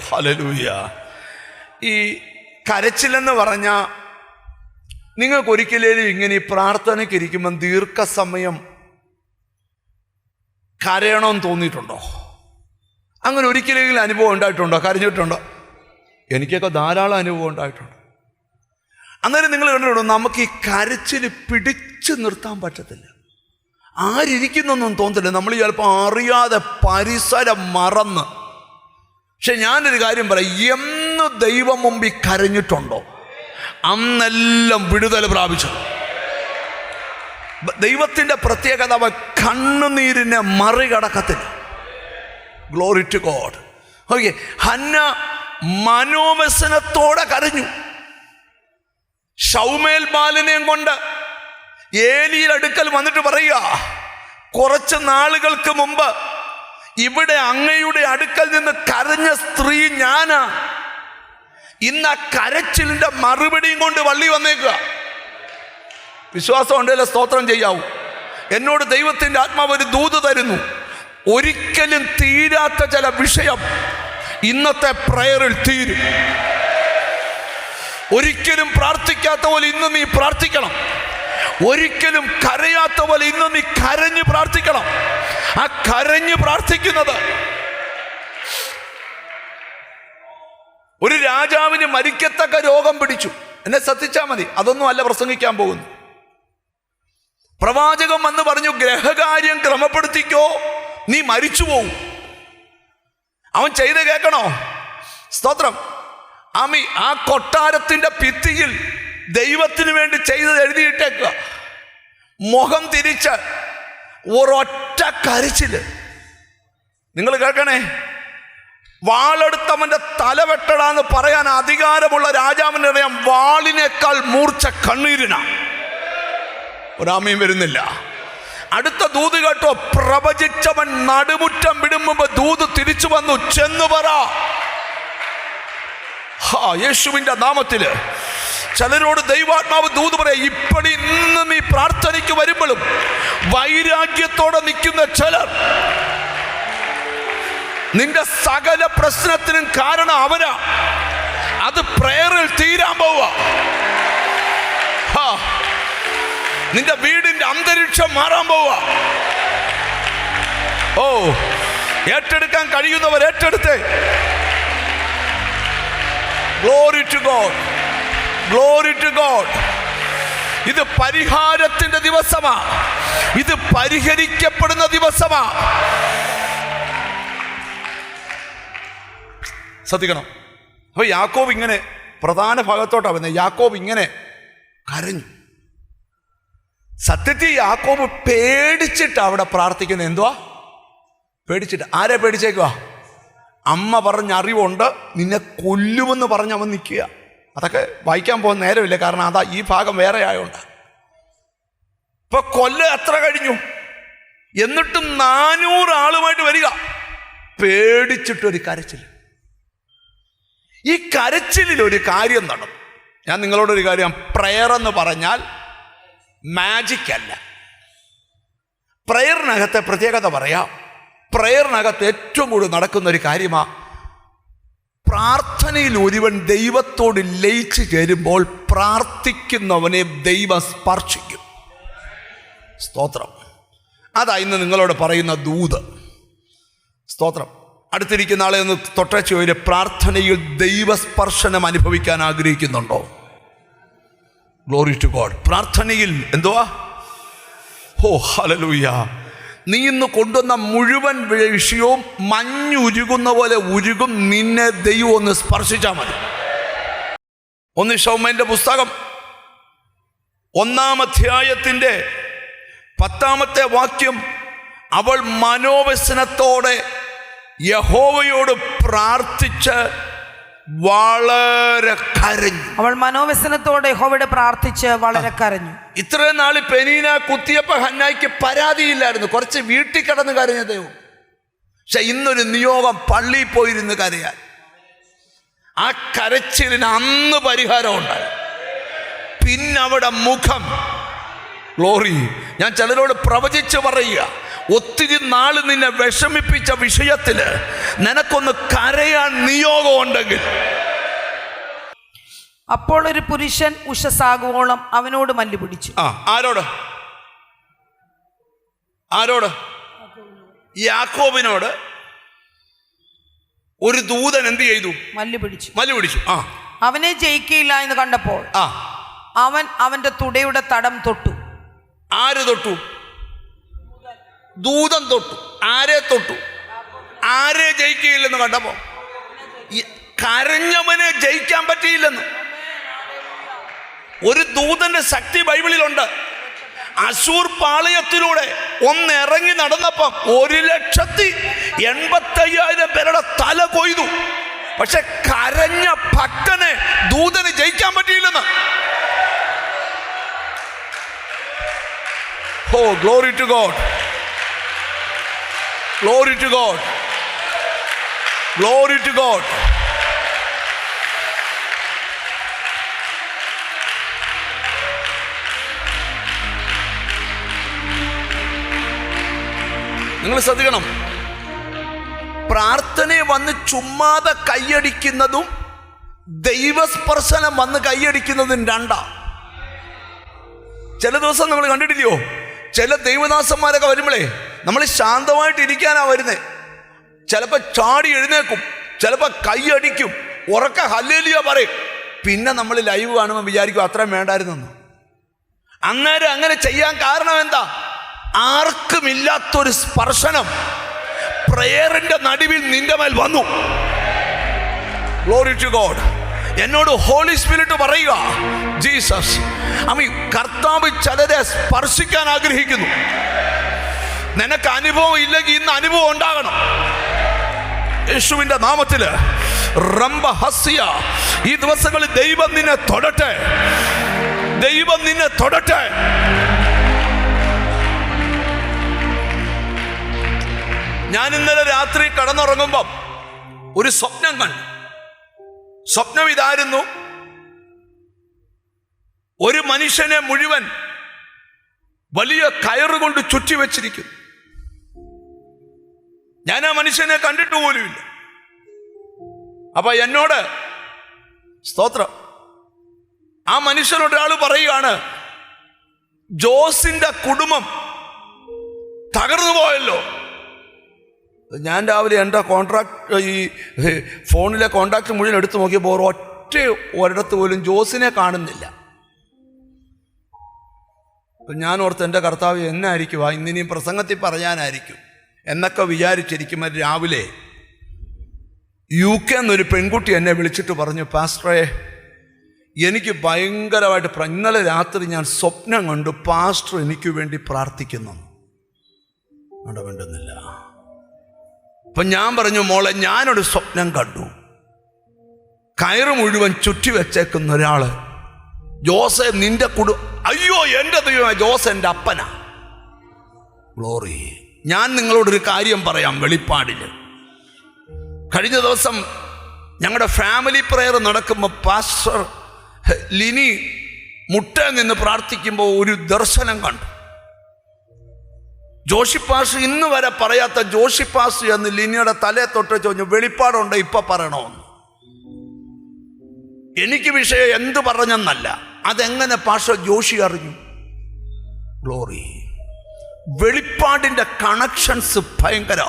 ഹല്ലേലൂയ. ഈ കരച്ചിലെന്ന് പറഞ്ഞ നിങ്ങൾക്ക് ഒരിക്കലും ഇങ്ങനെ ഈ പ്രാർത്ഥനയ്ക്ക് ഇരിക്കുമ്പം ദീർഘസമയം കരയണമെന്ന് തോന്നിയിട്ടുണ്ടോ? അങ്ങനെ ഒരിക്കലെങ്കിലും അനുഭവം ഉണ്ടായിട്ടുണ്ടോ? കരഞ്ഞിട്ടുണ്ടോ? എനിക്കൊക്കെ ധാരാളം അനുഭവം ഉണ്ടായിട്ടുണ്ട്. അന്നേരം നിങ്ങൾ കണ്ടിട്ടുണ്ടോ, നമുക്ക് ഈ കരച്ചിൽ പിടിച്ചു നിർത്താൻ പറ്റത്തില്ല. ആരിയ്ക്കുന്നൊന്നും തോന്നത്തില്ല. നമ്മൾ ചിലപ്പോൾ അറിയാതെ പരിസരം മറന്ന്. പക്ഷെ ഞാനൊരു കാര്യം പറയാം, എന്ന് ദൈവം മുമ്പിൽ കരഞ്ഞിട്ടുണ്ടോ അന്നെല്ലാം വിടുതൽ പ്രാപിച്ചു. ദൈവത്തിൻ്റെ പ്രത്യേകത, അവൻ കണ്ണുനീരിനെ മറികടക്കത്തില്ല. Glory to God. Okay, Hannah മനോവ്യസനത്തോടെ കരഞ്ഞു. ശൗമേൽ ബാലനെയും കൊണ്ട് ഏലിയുടെ അടുക്കൽ വന്നിട്ട് പറയുക, കുറച്ച് നാളുകൾക്ക് മുമ്പ് ഇവിടെ അങ്ങയുടെ അടുക്കൽ നിന്ന് കരഞ്ഞ സ്ത്രീ ഞാനാ. ഇന്ന് ആ കരച്ചിലിന്റെ മറുപടിയും കൊണ്ട് വള്ളി വന്നേക്കുക. വിശ്വാസം ഉണ്ടല്ലോ, സ്തോത്രം ചെയ്യാവൂ. എന്നോട് ദൈവത്തിൻ്റെ ആത്മാവ് ഒരു ദൂത് തരുന്നു. ഒരിക്കലും തീരാത്ത ചില വിഷയം ഇന്നത്തെ പ്രയറിൽ തീരും. ഒരിക്കലും പ്രാർത്ഥിക്കാത്ത പോലെ ഇന്ന് നീ പ്രാർത്ഥിക്കണം. ഒരിക്കലും കരയാത്ത പോലെ ഇന്ന് നീ കരഞ്ഞ് പ്രാർത്ഥിക്കണം. ആ കരഞ്ഞ് പ്രാർത്ഥിക്കുന്നത്, ഒരു രാജാവിന് മരിക്കത്തക്ക രോഗം പിടിച്ചു. എന്നെ ശ്രദ്ധിച്ചാൽ മതി, അതൊന്നും അല്ല പ്രസംഗിക്കാൻ പോകുന്നു. പ്രവാചകൻ വന്ന് പറഞ്ഞു, ഗ്രഹകാര്യം ക്രമപ്പെടുത്തിക്കോ, നീ മരിച്ചു പോവും. അവൻ ചെയ്ത് കേൾക്കണോ? സ്തോത്രം. ആ കൊട്ടാരത്തിന്റെ ഭിത്തിയിൽ ദൈവത്തിന് വേണ്ടി ചെയ്തത് എഴുതിയിട്ടേക്കുക. മുഖം തിരിച്ച് ഒരൊറ്റ കരച്ചില്. നിങ്ങൾ കേൾക്കണേ, വാളെടുത്തവന്റെ തല വെട്ടടാന്ന് പറയാൻ അധികാരമുള്ള രാജാവിന് അറിയാം, വാളിനേക്കാൾ മൂർച്ച കണ്ണീരിനാ. ഒരാമയും വരുന്നില്ല. അടുത്ത ദൂത് കേട്ടോ, പ്രവചിച്ചവൻ നടുമുറ്റം വിടുമ്പോ ദൂത് തിരിച്ചു വന്നു, ചെന്നു പറ യേശുവിന്റെ നാമത്തില്. ചിലരോട് ദൈവാത്മാവ് ദൂത് പറയാം, ഇപ്പടി ഇന്ന് നീ പ്രാർത്ഥനയ്ക്ക് വരുമ്പോഴും വൈരാഗ്യത്തോടെ നിൽക്കുന്ന ചിലർ, നിന്റെ സകല പ്രശ്നത്തിനും കാരണം അവരാ. അത് പ്രയറിൽ തീരാൻ പോവാ. നിന്റെ വീടിന്റെ അന്തരീക്ഷം മാറാൻ പോവാ. ഓ, ഏറ്റെടുക്കാൻ കഴിയുന്നവർ ഏറ്റെടുത്തേ. Glory to God, glory to God. ഇത് പരിഹാരത്തിന്റെ ദിവസമാ. ഇത് പരിഹരിക്കപ്പെടുന്ന ദിവസമാ. ശ്രദ്ധിക്കണം. അപ്പൊ യാക്കോബ് ഇങ്ങനെ പ്രധാന ഭാഗത്തോട്ടാ വരുന്നത്. യാക്കോബ് ഇങ്ങനെ കരഞ്ഞു. സത്യത്തിൽ യാക്കോബ് പേടിച്ചിട്ട് അവിടെ പ്രാർത്ഥിക്കുന്നത്. എന്തുവാ പേടിച്ചിട്ട്? ആരെ പേടിച്ചേക്കുക? അമ്മ പറഞ്ഞ അറിവുണ്ട്, നിന്നെ കൊല്ലുമെന്ന് പറഞ്ഞ് അവൻ നിൽക്കുക. അതൊക്കെ വായിക്കാൻ പോകുന്ന നേരമില്ല, കാരണം അതാ ഈ ഭാഗം വേറെ ആയോണ്ട്. ഇപ്പൊ എത്ര കഴിഞ്ഞു? എന്നിട്ടും 400 ആളുമായിട്ട് വരിക, പേടിച്ചിട്ടൊരു കരച്ചിൽ. ഈ കരച്ചിലിൽ ഒരു കാര്യം നടന്നു. ഞാൻ നിങ്ങളോടൊരു കാര്യം, പ്രയർ എന്ന് പറഞ്ഞാൽ മാജിക് അല്ല. പ്രയറിനകത്തെ പ്രത്യേകത പറയാം. പ്രയറിനകത്ത് ഏറ്റവും കൂടുതൽ നടക്കുന്ന ഒരു കാര്യമാണ്, പ്രാർത്ഥനയിൽ ഒരുവൻ ദൈവത്തോട് ലയിച്ചു ചേരുമ്പോൾ പ്രാർത്ഥിക്കുന്നവനെ ദൈവം സ്പർശിക്കും. സ്തോത്രം. അതാ ഇന്ന് നിങ്ങളോട് പറയുന്ന ദൂത്. സ്തോത്രം. അടുത്തിരിക്കുന്ന ആളെ ഒന്ന് തൊട്ടച്ച് ഒരു പ്രാർത്ഥനയിൽ ദൈവസ്പർശനം അനുഭവിക്കാൻ ആഗ്രഹിക്കുന്നുണ്ടോ? Glory to God. പ്രാർത്ഥനയിൽ എന്തുവാ? ഓ ഹല്ലേലൂയ. നീ ഇന്ന് കൊണ്ടുവന്ന മുഴുവൻ വിഷയവും മഞ്ഞുരുകുന്ന പോലെ ഉരുകും. നിന്നെ ദൈവം ഒന്ന് സ്പർശിച്ചാൽ മതി. ഒന്ന് ശൗമേന്റെ പുസ്തകം 1-ാം അധ്യായത്തിന്റെ 10-ാമത്തെ വാക്യം. അവൾ മനോവ്യസനത്തോടെ യഹോവയോട് പ്രാർത്ഥിച്ച് വളരെ കരഞ്ഞു. അവൾ മനോവ്യസനത്തോടെ യഹോവയോട് പ്രാർത്ഥിച്ച് വളരെ കരഞ്ഞു. ഇത്രയും നാൾ പെനീന കുത്തിയപ്പോ ഹന്നായ്ക്ക് പരാതിയില്ലായിരുന്നു, കുറച്ച് വീട്ടിൽ കിടന്ന് കരഞ്ഞതേ ഉള്ളൂ. പക്ഷെ ഇന്നൊരു നിയോഗം, പള്ളിയിൽ പോയിരുന്ന് കരയാൻ. ആ കരച്ചിലിന് അന്ന് പരിഹാരം ഉണ്ടായി. പിന്നെ അവിടെ മുഖം. ഗ്ലോറി. ഞാൻ ചിലരോട് പ്രവചിച്ച് പറയുക, ഒത്തിരി നാൾ നിന്നെ വിഷമിപ്പിച്ച വിഷയത്തില് നിനക്കൊന്ന് കരയാൻ നിയോഗം ഉണ്ടെങ്കിൽ അപ്പോൾ ഒരു പുരുഷൻ ഉഷസാകുവോളം അവനോട് മല്ലു പിടിച്ചു. ആരോട്? യാക്കോബിനോട് ഒരു ദൂതൻ എന്ത് ചെയ്തു? മല്ലു പിടിച്ചു. അവനെ ജയിക്കയില്ല എന്ന് കണ്ടപ്പോൾ അവൻ അവന്റെ തുടയുടെ തടം തൊട്ടു. ആര് തൊട്ടു? ദൂതൻ തൊട്ടു. ആരെ തൊട്ടു? ആരെ ജയിക്കയില്ലെന്ന് കണ്ടപ്പോ. കരഞ്ഞവനെ ജയിക്കാൻ പറ്റിയില്ലെന്ന്. ഒരു ദൂതന്റെ ശക്തി ബൈബിളിലുണ്ട്. അശൂർ പാളയത്തിലൂടെ ഒന്നിറങ്ങി നടന്നപ്പം 1,85,000 പേരുടെ തല കൊയ്തു. പക്ഷെ കരഞ്ഞ ഭക്തനെ ദൂതന് ജയിക്കാൻ പറ്റിയില്ലെന്ന്. Oh, glory to God, glory to God, glory to God. നിങ്ങൾ ശ്രദ്ധിക്കണം, പ്രാർത്ഥനയെ വന്ന് ചുമ്മാതെ കൈയടിക്കുന്നതും ദൈവസ്പർശനം വന്ന് കൈയടിക്കുന്നതും രണ്ടാ. ചില ദിവസം നമ്മൾ കണ്ടിട്ടില്ലയോ, ചില ദൈവദാസന്മാരൊക്കെ വരുമ്പോഴേ നമ്മൾ ശാന്തമായിട്ട് ഇരിക്കാനാ വരുന്നേ. ചിലപ്പോൾ ചാടി എഴുന്നേക്കും, ചിലപ്പോൾ കൈയടിക്കും, ഉറക്ക ഹല്ലേലൂയ പറയും. പിന്നെ നമ്മൾ ലൈവ് കാണുമ്പോൾ വിചാരിക്കും അത്രയും വേണ്ടായിരുന്നെന്ന്. അന്നേരം അങ്ങനെ ചെയ്യാൻ കാരണം എന്താ? ആർക്കുമില്ലാത്തൊരു സ്പർശനം പ്രേയറിന്റെ നടുവിൽ നിന്റെ മേൽ വന്നു. Glory to God. എന്നോട് ഹോളി സ്പിരിറ്റ് പറയുക, ജീസസ്, കർത്താവ് ചിലരെ സ്പർശിക്കാൻ ആഗ്രഹിക്കുന്നു. നിനക്ക് അനുഭവം ഇല്ലെങ്കിൽ ഇന്ന് അനുഭവം ഉണ്ടാകണം യേശുവിന്റെ നാമത്തില്. റംബഹസ്യ, ഈ ദിവസങ്ങളിൽ ദൈവം നിന്നെ തൊടട്ടെ, ദൈവം നിന്നെ തൊടട്ടെ. ഞാൻ ഇന്നലെ രാത്രി കടന്നുറങ്ങുമ്പം ഒരു സ്വപ്നം കണ്ടു. സ്വപ്നം ഇതായിരുന്നു: ഒരു മനുഷ്യനെ മുഴുവൻ വലിയ കയറുകൊണ്ട് ചുറ്റി വെച്ചിരിക്കുന്നു. ഞാൻ ആ മനുഷ്യനെ കണ്ടിട്ട് പോലുമില്ല. അപ്പൊ എന്നോട്, സ്തോത്രം, ആ മനുഷ്യനോട് ഒരാൾ പറയുകയാണ്, ജോസിന്റെ കുടുംബം തകർന്നു പോയല്ലോ. ഞാൻ രാവിലെ എൻ്റെ ഈ ഫോണിലെ കോൺടാക്ട് മുഴുവൻ എടുത്തു നോക്കിയപ്പോൾ ഒരിടത്ത് പോലും ജോസിനെ കാണുന്നില്ല. ഞാൻ ഓർത്ത്, എൻ്റെ കർത്താവ് എന്നായിരിക്കും ഇന്നിനിയും പ്രസംഗത്തിൽ പറയാനായിരിക്കും എന്നൊക്കെ വിചാരിച്ചിരിക്കുമ്പോൾ രാവിലെ UK എന്നൊരു പെൺകുട്ടി എന്നെ വിളിച്ചിട്ട് പറഞ്ഞു, പാസ്റ്ററെ, എനിക്ക് ഭയങ്കരമായിട്ട് ഇന്നലെ രാത്രി ഞാൻ സ്വപ്നം കണ്ടു, പാസ്റ്റർ എനിക്ക് വേണ്ടി പ്രാർത്ഥിക്കുന്നു. അവിടെ വേണ്ടുന്നില്ല. അപ്പം ഞാൻ പറഞ്ഞു, മോളെ, ഞാനൊരു സ്വപ്നം കണ്ടു. കയറ് മുഴുവൻ ചുറ്റി വെച്ചേക്കുന്ന ഒരാള്, ജോസെ നിന്റെ അയ്യോ, എൻ്റെ ദൈവമേ, ജോസ് എൻ്റെ അപ്പനാ. ഗ്ലോറി. ഞാൻ നിങ്ങളോടൊരു കാര്യം പറയാം. വെളിപ്പാടില് കഴിഞ്ഞ ദിവസം ഞങ്ങളുടെ ഫാമിലി പ്രെയർ നടക്കുമ്പോൾ പാസ്റ്റർ ലിനി മുട്ട നിന്ന് പ്രാർത്ഥിക്കുമ്പോൾ ഒരു ദർശനം കണ്ടു. ജോഷി പാസ്റ്റർ ഇന്ന് വരെ പറയാത്ത ജോഷി പാസ്റ്റർ എന്ന് ലിനിയുടെ തലയെ തൊട്ട് ചോദിച്ചു, വെളിപ്പാടുണ്ട്, ഇപ്പൊ പറയണമെന്ന്. എനിക്ക് വിഷയം എന്ത് പറഞ്ഞെന്നല്ല, അതെങ്ങനെ പാസ്റ്റർ ജോഷി അറിഞ്ഞു? ഗ്ലോറി. വെളിപ്പാടിന്റെ കണക്ഷൻസ് ഭയങ്കര.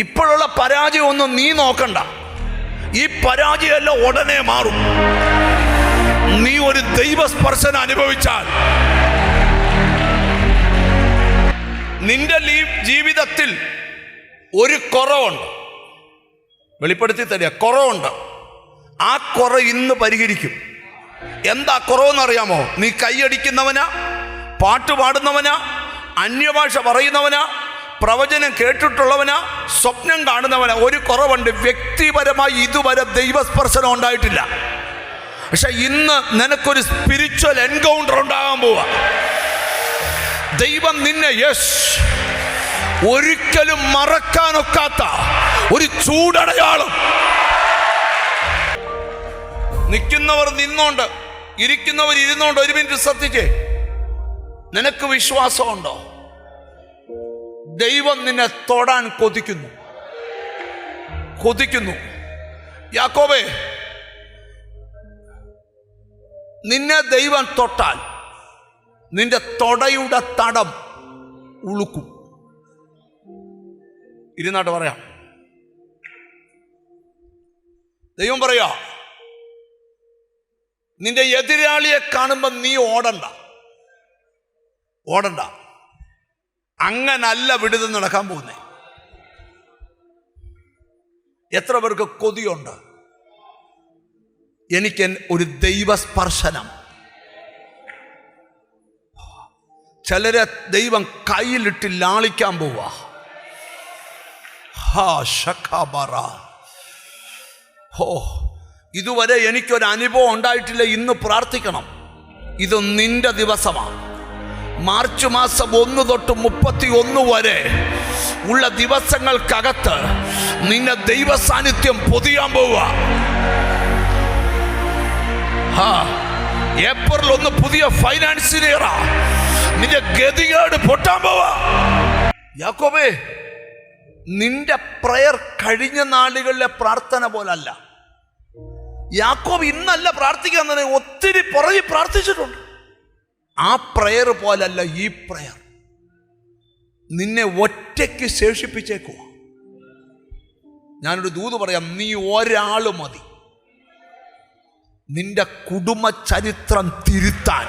ഇപ്പോഴുള്ള പരാജയം ഒന്നും നീ നോക്കണ്ട. ഈ പരാജയമെല്ലാം ഉടനെ മാറും. നീ ഒരു ദൈവസ്പർശനം അനുഭവിച്ചാൽ നിന്റെ ജീവിതത്തിൽ ഒരു കുറവുണ്ട്, വെളിപ്പെടുത്തി തരിക, കുറവുണ്ട്. ആ കുറവ് ഇന്ന് പരിഹരിക്കും. എന്താ കുറവെന്നറിയാമോ? നീ കൈയടിക്കുന്നവനാ, പാട്ട് പാടുന്നവനാ, അന്യഭാഷ പറയുന്നവനാ, പ്രവചനം കേട്ടിട്ടുള്ളവനാ, സ്വപ്നം കാണുന്നവനാ. ഒരു കുറവുണ്ട്. വ്യക്തിപരമായി ഇതുവരെ ദൈവസ്പർശനം ഉണ്ടായിട്ടില്ല. പക്ഷെ ഇന്ന് നിനക്കൊരു സ്പിരിച്വൽ എൻകൗണ്ടർ ഉണ്ടാകാൻ പോവാ. ദൈവം നിന്നെ ഒരിക്കലും മറക്കാനൊക്കാത്ത ഒരു ചൂടടയാളം. നിൽക്കുന്നവർ നിന്നോണ്ട്, ഇരിക്കുന്നവർ ഇരുന്നോണ്ട്. ഒരു മിനിറ്റ് ശ്രദ്ധിച്ചേ. നിനക്ക് വിശ്വാസമുണ്ടോ? ദൈവം നിന്നെ തൊടാൻ കൊതിക്കുന്നു. യാക്കോബേ, നിന്നെ ദൈവം തൊട്ടാൽ നിന്റെ തൊടയുടെ തടം ഉളുക്കും. ഇരുന്നാട്ട് പറയാം. ദൈവം പറയാ, നിന്റെ എതിരാളിയെ കാണുമ്പോൾ നീ ഓടണ്ട. അങ്ങനല്ല വിടുതൽ നടക്കാൻ പോകുന്നേ. എത്ര പേർക്ക് കൊതിയുണ്ട് എനിക്ക് ഒരു ദൈവസ്പർശനം? ചിലരെ ദൈവം കയ്യിലിട്ട് ലാളിക്കാൻ പോവാ. ഇതുവരെ എനിക്കൊരു അനുഭവം ഉണ്ടായിട്ടില്ല. ഇന്ന് പ്രാർത്ഥിക്കണം. ഇത് നിന്റെ ദിവസമാണ്. മാർച്ച് മാസം 1 തൊട്ട് 31 വരെ ഉള്ള ദിവസങ്ങൾക്കകത്ത് നിന്നെ ദൈവ സാന്നിധ്യം പൊതിയാൻ പോവുക. ഏപ്രിൽ 1 പുതിയ ഫൈനാൻസിയൽ ഇയർ. നിന്റെ ഗതികേട് പൊട്ടാൻ പോവാ. യാക്കോബേ, നിന്റെ പ്രയർ കഴിഞ്ഞ നാളുകളിലെ പ്രാർത്ഥന പോലല്ല. യാക്കോബ് ഇന്നല്ല പ്രാർത്ഥിക്കാൻ, ഒത്തിരി പുറകെ പ്രാർത്ഥിച്ചിട്ടുണ്ട്. ആ പ്രയർ പോലല്ല ഈ പ്രയർ. നിന്നെ ഒറ്റയ്ക്ക് ശേഷിപ്പിച്ചേക്കുവാ. ഞാനൊരു ദൂത് പറയാം, നീ ഒരാള് മതി നിന്റെ കുടുംബ ചരിത്രം തിരുത്താൻ.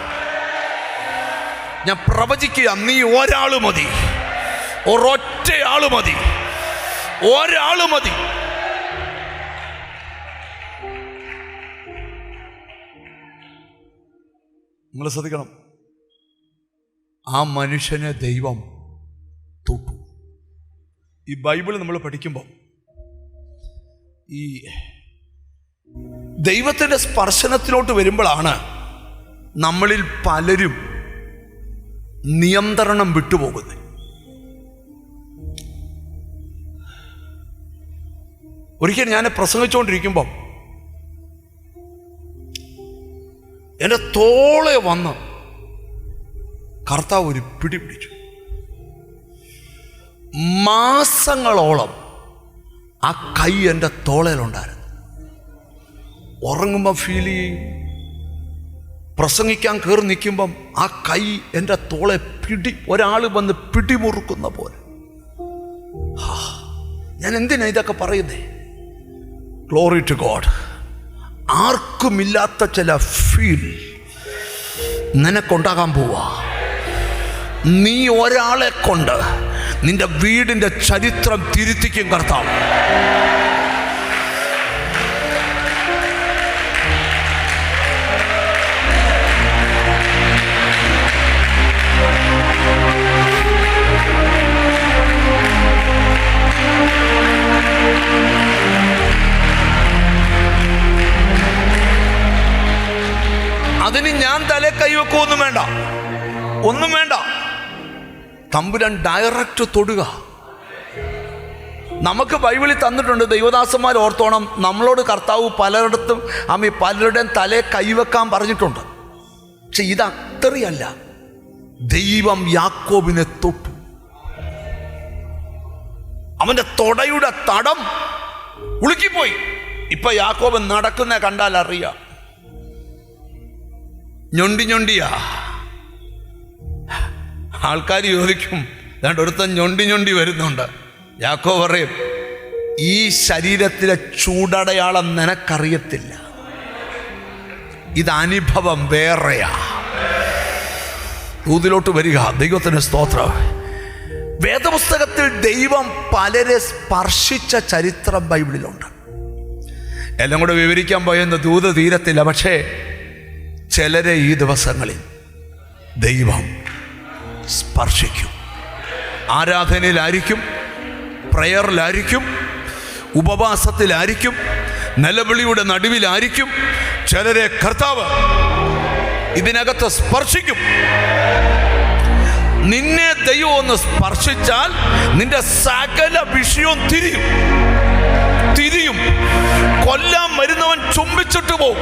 ഞാൻ പ്രവചിക്കുക, നീ ഒരാള് മതി, ഒരൊറ്റയാള് മതി, ഒരാള് മതി. നിങ്ങൾ ശ്രദ്ധിക്കണം, ആ മനുഷ്യനെ ദൈവം തൊട്ടു. ഈ ബൈബിൾ നമ്മൾ പഠിക്കുമ്പോൾ ഈ ദൈവത്തിൻ്റെ സ്പർശനത്തിലോട്ട് വരുമ്പോഴാണ് നമ്മളിൽ പലരും നിയന്ത്രണം വിട്ടുപോകുന്നത്. ഒരിക്കൽ ഞാൻ പ്രസംഗിച്ചുകൊണ്ടിരിക്കുമ്പം എൻ്റെ തോളെ വന്ന് കർത്താവ് ഒരു പിടി പിടിച്ചു. മാസങ്ങളോളം ആ കൈ എൻ്റെ തോളയിലുണ്ടായിരുന്നു. ഉറങ്ങുമ്പോൾ ഫീൽ ചെയ്യും, പ്രസംഗിക്കാൻ കയറി നിൽക്കുമ്പം ആ കൈ എൻ്റെ തോളെ ഒരാൾ വന്ന് പിടിമുറുക്കുന്ന പോലെ. ഞാൻ എന്തിനാ ഇതൊക്കെ പറയുന്നേ? Glory to God. ആർക്കുമില്ലാത്ത ചില ഫീൽ നിനക്കുണ്ടാകാൻ പോവാ. നീ ഒരാളെ കൊണ്ട് നിന്റെ വീടിൻ്റെ ചരിത്രം തിരുത്തിക്കും കർത്താവ്. അതിന് ഞാൻ തലേ കൈവെക്കൊന്നും വേണ്ട, ഒന്നും വേണ്ട. തമ്പുരാൻ ഡയറക്റ്റ് തൊടുക. നമുക്ക് ബൈബിളിൽ തന്നിട്ടുണ്ട്, ദൈവദാസന്മാർ ഓർത്തോണം, നമ്മളോട് കർത്താവ് പലയിടത്തും പലരുടെയും തലേ കൈവെക്കാൻ പറഞ്ഞിട്ടുണ്ട്. പക്ഷെ ഇത് അത്രയല്ല. ദൈവം യാക്കോബിനെ തൊട്ടു. അവന്റെ തൊടയുടെ തടം ഉളുക്കിപ്പോയി. ഇപ്പൊ യാക്കോബ് നടക്കുന്ന കണ്ടാൽ അറിയാം, ഞൊണ്ടിയാ. ആൾക്കാർ ചോദിക്കും, അതുകൊണ്ട് ഒരുത്തൻ ഞൊണ്ടി വരുന്നുണ്ട്. യാക്കോബ് പറയും, ഈ ശരീരത്തിലെ ചൂടടയാളം നിനക്കറിയത്തില്ല, ഇത് അനുഭവം വേറെയാ. ൂതിലോട്ട് വരിക. ദൈവത്തിന് സ്തോത്രം. വേദപുസ്തകത്തിൽ ദൈവം പലരെ സ്പർശിച്ച ചരിത്രം ബൈബിളിലുണ്ട്. എല്ലാം കൂടെ വിവരിക്കാൻ പോയെന്ന് ദൂത് തീരത്തില്ല. പക്ഷേ ചിലരെ ഈ ദിവസങ്ങളിൽ ദൈവം സ്പർശിക്കും. ആരാധനയിലായിരിക്കും, പ്രയറിലായിരിക്കും, ഉപവാസത്തിലായിരിക്കും, നിലവിളിയുടെ നടുവിലായിരിക്കും. ചിലരെ കർത്താവ് ഇതിനകത്ത് സ്പർശിക്കും. നിന്നെ ദൈവം ഒന്ന് സ്പർശിച്ചാൽ നിന്റെ സകല വിഷയവും തിരിയും. കൊല്ലാൻ വരുന്നവൻ ചുംബിച്ചിട്ട് പോകും.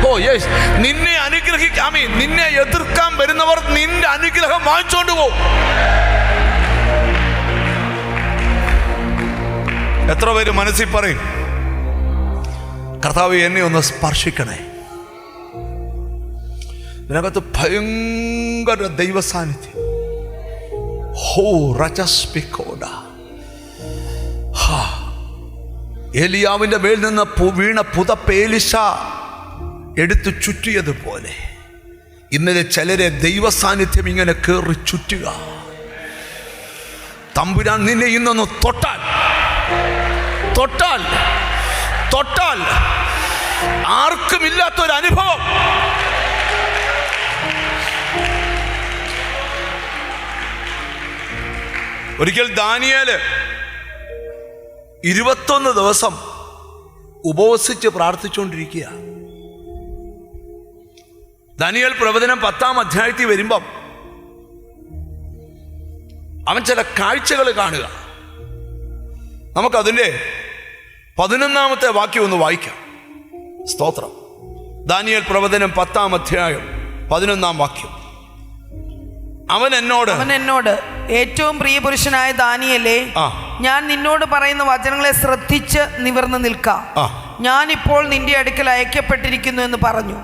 ഓ യേശ്, നിന്നെ അനുഗ്രഹിക്കാമേ, നിന്നെ എതിർക്കാൻ വരുന്നവർ നിന്റെ അനുഗ്രഹം വാങ്ങിച്ചോണ്ട് പോകും. എത്ര പേര് മനസ്സിൽ പറയും, കർത്താവ് എന്നെ ഒന്ന് സ്പർശിക്കണേ. ഇതിനകത്ത് ഭയങ്കര ദൈവസാന്നിധ്യം. ഹോ റജസ്പിക്കോഡ. ഏലിയാവിൻ്റെ മേൽ നിന്ന് വീണ പുതപ്പ് എലീശ എടുത്തു ചുറ്റിയതുപോലെ ഇന്നലെ ചിലരെ ദൈവസാന്നിധ്യം ഇങ്ങനെ കയറി ചുറ്റുക. തമ്പുരാൻ നിന്നെ ഇന്നൊന്ന് തൊട്ടാൽ തൊട്ടാൽ തൊട്ടാൽ ആർക്കുമില്ലാത്തൊരനുഭവം. ഒരിക്കൽ ദാനിയേൽ 21 ദിവസം ഉപവസിച്ച് പ്രാർത്ഥിച്ചുകൊണ്ടിരിക്കുക. ദാനിയേൽ പ്രവചനം 10-ാം അധ്യായത്തിൽ വരുമ്പം അവൻ ചില കാഴ്ചകൾ കാണുക. നമുക്കതിൻ്റെ 11-ാമത്തെ വാക്യം ഒന്ന് വായിക്കാം. സ്തോത്രം. ദാനിയേൽ പ്രവചനം 10-ാം അധ്യായം 11-ാം വാക്യം. അവൻ എന്നോട് ഏറ്റവും പ്രിയപുരുഷനായ ദാനിയേലേ, ഞാൻ നിന്നോട് പറയുന്ന വചനങ്ങളെ ശ്രദ്ധിച്ച് നിവർന്ന് നിൽക്കാം. ഞാനിപ്പോൾ നിന്റെ അടുക്കൽ അയക്കപ്പെട്ടിരിക്കുന്നു എന്ന് പറഞ്ഞു.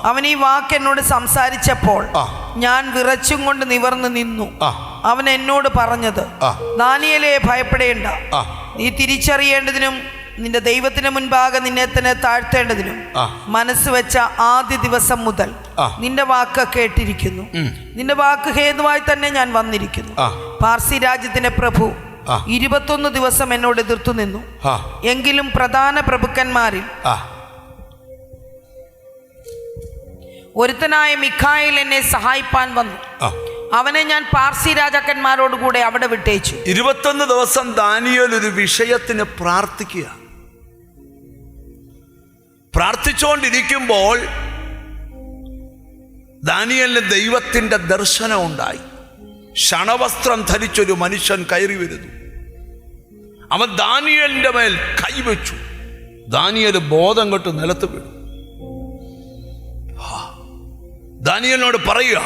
അവൻ ഈ വാക്ക് എന്നോട് സംസാരിച്ചപ്പോൾ ഞാൻ വിറച്ചും കൊണ്ട് നിവർന്ന് നിന്നു. അവൻ എന്നോട് പറഞ്ഞത്, ദാനിയേലേ, ഭയപ്പെടേണ്ട. നീ തിരിച്ചറിയേണ്ടതിനും നിന്റെ ദൈവത്തിന് മുൻപാകെ നിന്നെ തന്നെ താഴ്ത്തേണ്ടതിനും മനസ്സ് വെച്ച ആദ്യ ദിവസം മുതൽ നിന്റെ വാക്ക് കേട്ടിരിക്കുന്നു. നിന്റെ വാക്ക് ഹേതുവായി തന്നെ ഞാൻ വന്നിരിക്കുന്നു. പാർസി രാജ്യത്തിന്റെ പ്രഭു 21 ദിവസം എന്നോട് എതിർത്തു നിന്നു. എങ്കിലും പ്രധാന പ്രഭുക്കന്മാരിൽ ഒരുത്തനായ മിഖായേൽ എന്നെ സഹായിപ്പാൻ വന്നു. അവനെ ഞാൻ പാർസി രാജാക്കന്മാരോടുകൂടെ അവിടെ വിട്ടേച്ചു. 21 ദിവസം ദാനിയേൽ ഒരു വിഷയത്തിന് പ്രാർത്ഥിക്കുക. പ്രാർത്ഥിച്ചുകൊണ്ടിരിക്കുമ്പോൾ ദാനിയേലിന് ദൈവത്തിൻ്റെ ദർശനം ഉണ്ടായി. ശണവസ്ത്രം ധരിച്ചൊരു മനുഷ്യൻ കയറി വരുന്നു. അവൻ ദാനിയേലിൻ്റെ മേൽ കൈവച്ചു. ദാനിയേൽ ബോധം കെട്ട് നിലത്ത് വീണു. ദാനിയേലിനോട് പറയുക,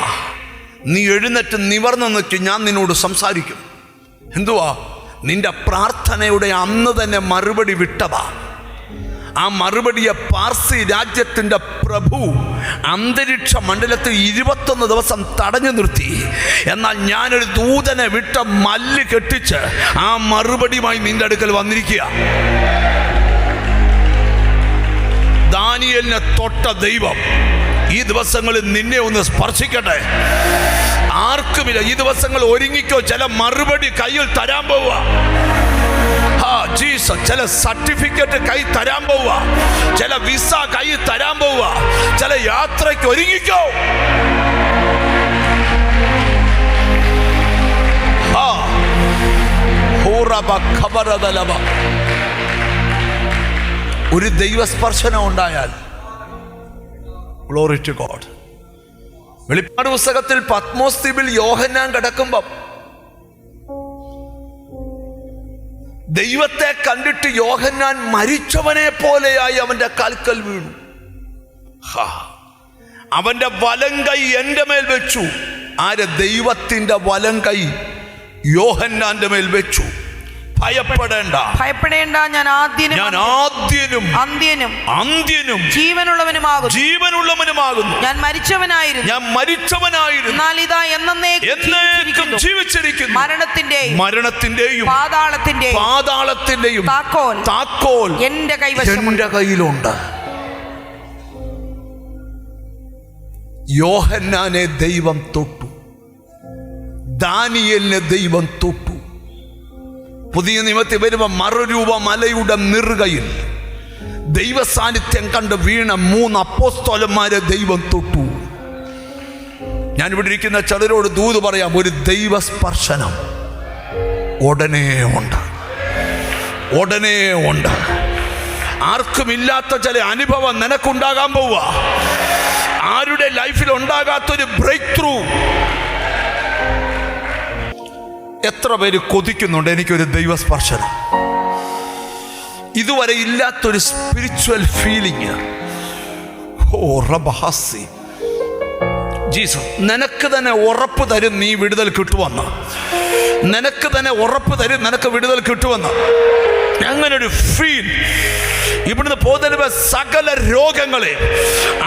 നീ എഴുന്നേറ്റ് നിവർന്ന് നിൽക്കും, ഞാൻ നിന്നോട് സംസാരിക്കും. എന്തുവാ? നിന്റെ പ്രാർത്ഥനയുടെ അന്ന് തന്നെ മറുപടി വിട്ടതാ. ആ മറുപടിയെ പാർസി രാജ്യത്തിൻ്റെ പ്രഭു അന്തരീക്ഷ മണ്ഡലത്തിൽ 21 ദിവസം തടഞ്ഞു നിർത്തി. എന്നാൽ ഞാനൊരു ദൂതനെ വിട്ട മല്ല് കെട്ടിച്ച് ആ മറുപടിയുമായി നിന്റെ അടുക്കൽ വന്നിരിക്കുക. ദാനിയേലിനെ തൊട്ട ദൈവം ഈ ദിവസങ്ങളിൽ നിന്നെ ഒന്ന് സ്പർശിക്കട്ടെ. ആർക്കുമില്ല. ഈ ദിവസങ്ങൾ ഒരുങ്ങിക്കോ. ചില മറുപടി കയ്യിൽ തരാൻ പോവുക. ജീസസ്. ചില സർട്ടിഫിക്കറ്റ് കൈ തരാൻ പോവുക. ചില വിസ കൈ തരാൻ പോവുക. ചില യാത്രയ്ക്ക് ഒരുങ്ങിക്കോ. ഒരു ദൈവസ്പർശനം ഉണ്ടായാൽ ഗ്ലോറി ടു ഗോഡ്. വെളിപ്പാട് പുസ്തകത്തിൽ പത്മോസ് ദ്വീപിൽ യോഹന്നാൻ കിടക്കുമ്പം ദൈവത്തെ കണ്ടിട്ട് യോഹന്നാൻ മരിച്ചവനെ പോലെയായി അവന്റെ കാൽക്കൽ വീണു. അവന്റെ വലം കൈ എൻ്റെ മേൽ വെച്ചു. ആര്? ദൈവത്തിന്റെ വലം കൈ യോഹന്നാന്റെ മേൽ വെച്ചു. ഭയപ്പെടേണ്ട, ഭയപ്പെടേണ്ട. ഞാൻ ആദ്യനും അന്ത്യനും ജീവനുള്ളവനുമാകുന്നു. ഞാൻ മരിച്ചവനായിരുന്നു, എന്നാൽ ഇതാ എന്നേക്കും ജീവിച്ചിരിക്കുന്നു. മരണത്തിന്റെയും പാതാളത്തിന്റെയും താക്കോൽ എന്റെ കയ്യിലുണ്ട്. യോഹന്നാനെ ദൈവം തൊട്ടു. ദാനിയേലിനെ ദൈവം തൊട്ടു. പുതിയ നിയമത്തിൽ വരുമ്പോൾ മറുരൂപ മലയുടെ നെറുകയിൽ ദൈവസാന്നിധ്യം കണ്ട് വീണ 3 അപ്പോസ്തലന്മാരെ ദൈവം തൊട്ടു. ഞാനിവിടെ ഇരിക്കുന്ന ചിലരോട് ദൂത് പറയാം, ഒരു ദൈവസ്പർശനം ഉടനെ ഉണ്ട്. ആർക്കുമില്ലാത്ത ചില അനുഭവം നിനക്കുണ്ടാകാൻ പോവുക. ആരുടെ ലൈഫിൽ ഉണ്ടാകാത്തൊരു ബ്രേക്ക് ത്രൂ. എത്ര പേര് കൊതിക്കുന്നുണ്ട് എനിക്കൊരു ദൈവസ്പർശനം? ഇതുവരെ ഇല്ലാത്തൊരു സ്പിരിച്വൽ ഫീലിംഗ്. ജീസസ് നിനക്ക് തന്നെ ഉറപ്പ് തരും നീ വിടുതൽ കിട്ടുമെന്ന്. നിനക്ക് തന്നെ ഉറപ്പ് തരും നിനക്ക് വിടുതൽ കിട്ടുമെന്ന്. അങ്ങനൊരു ഫീൽ ഇവിടുന്ന് പോകുന്ന സകല രോഗങ്ങളെ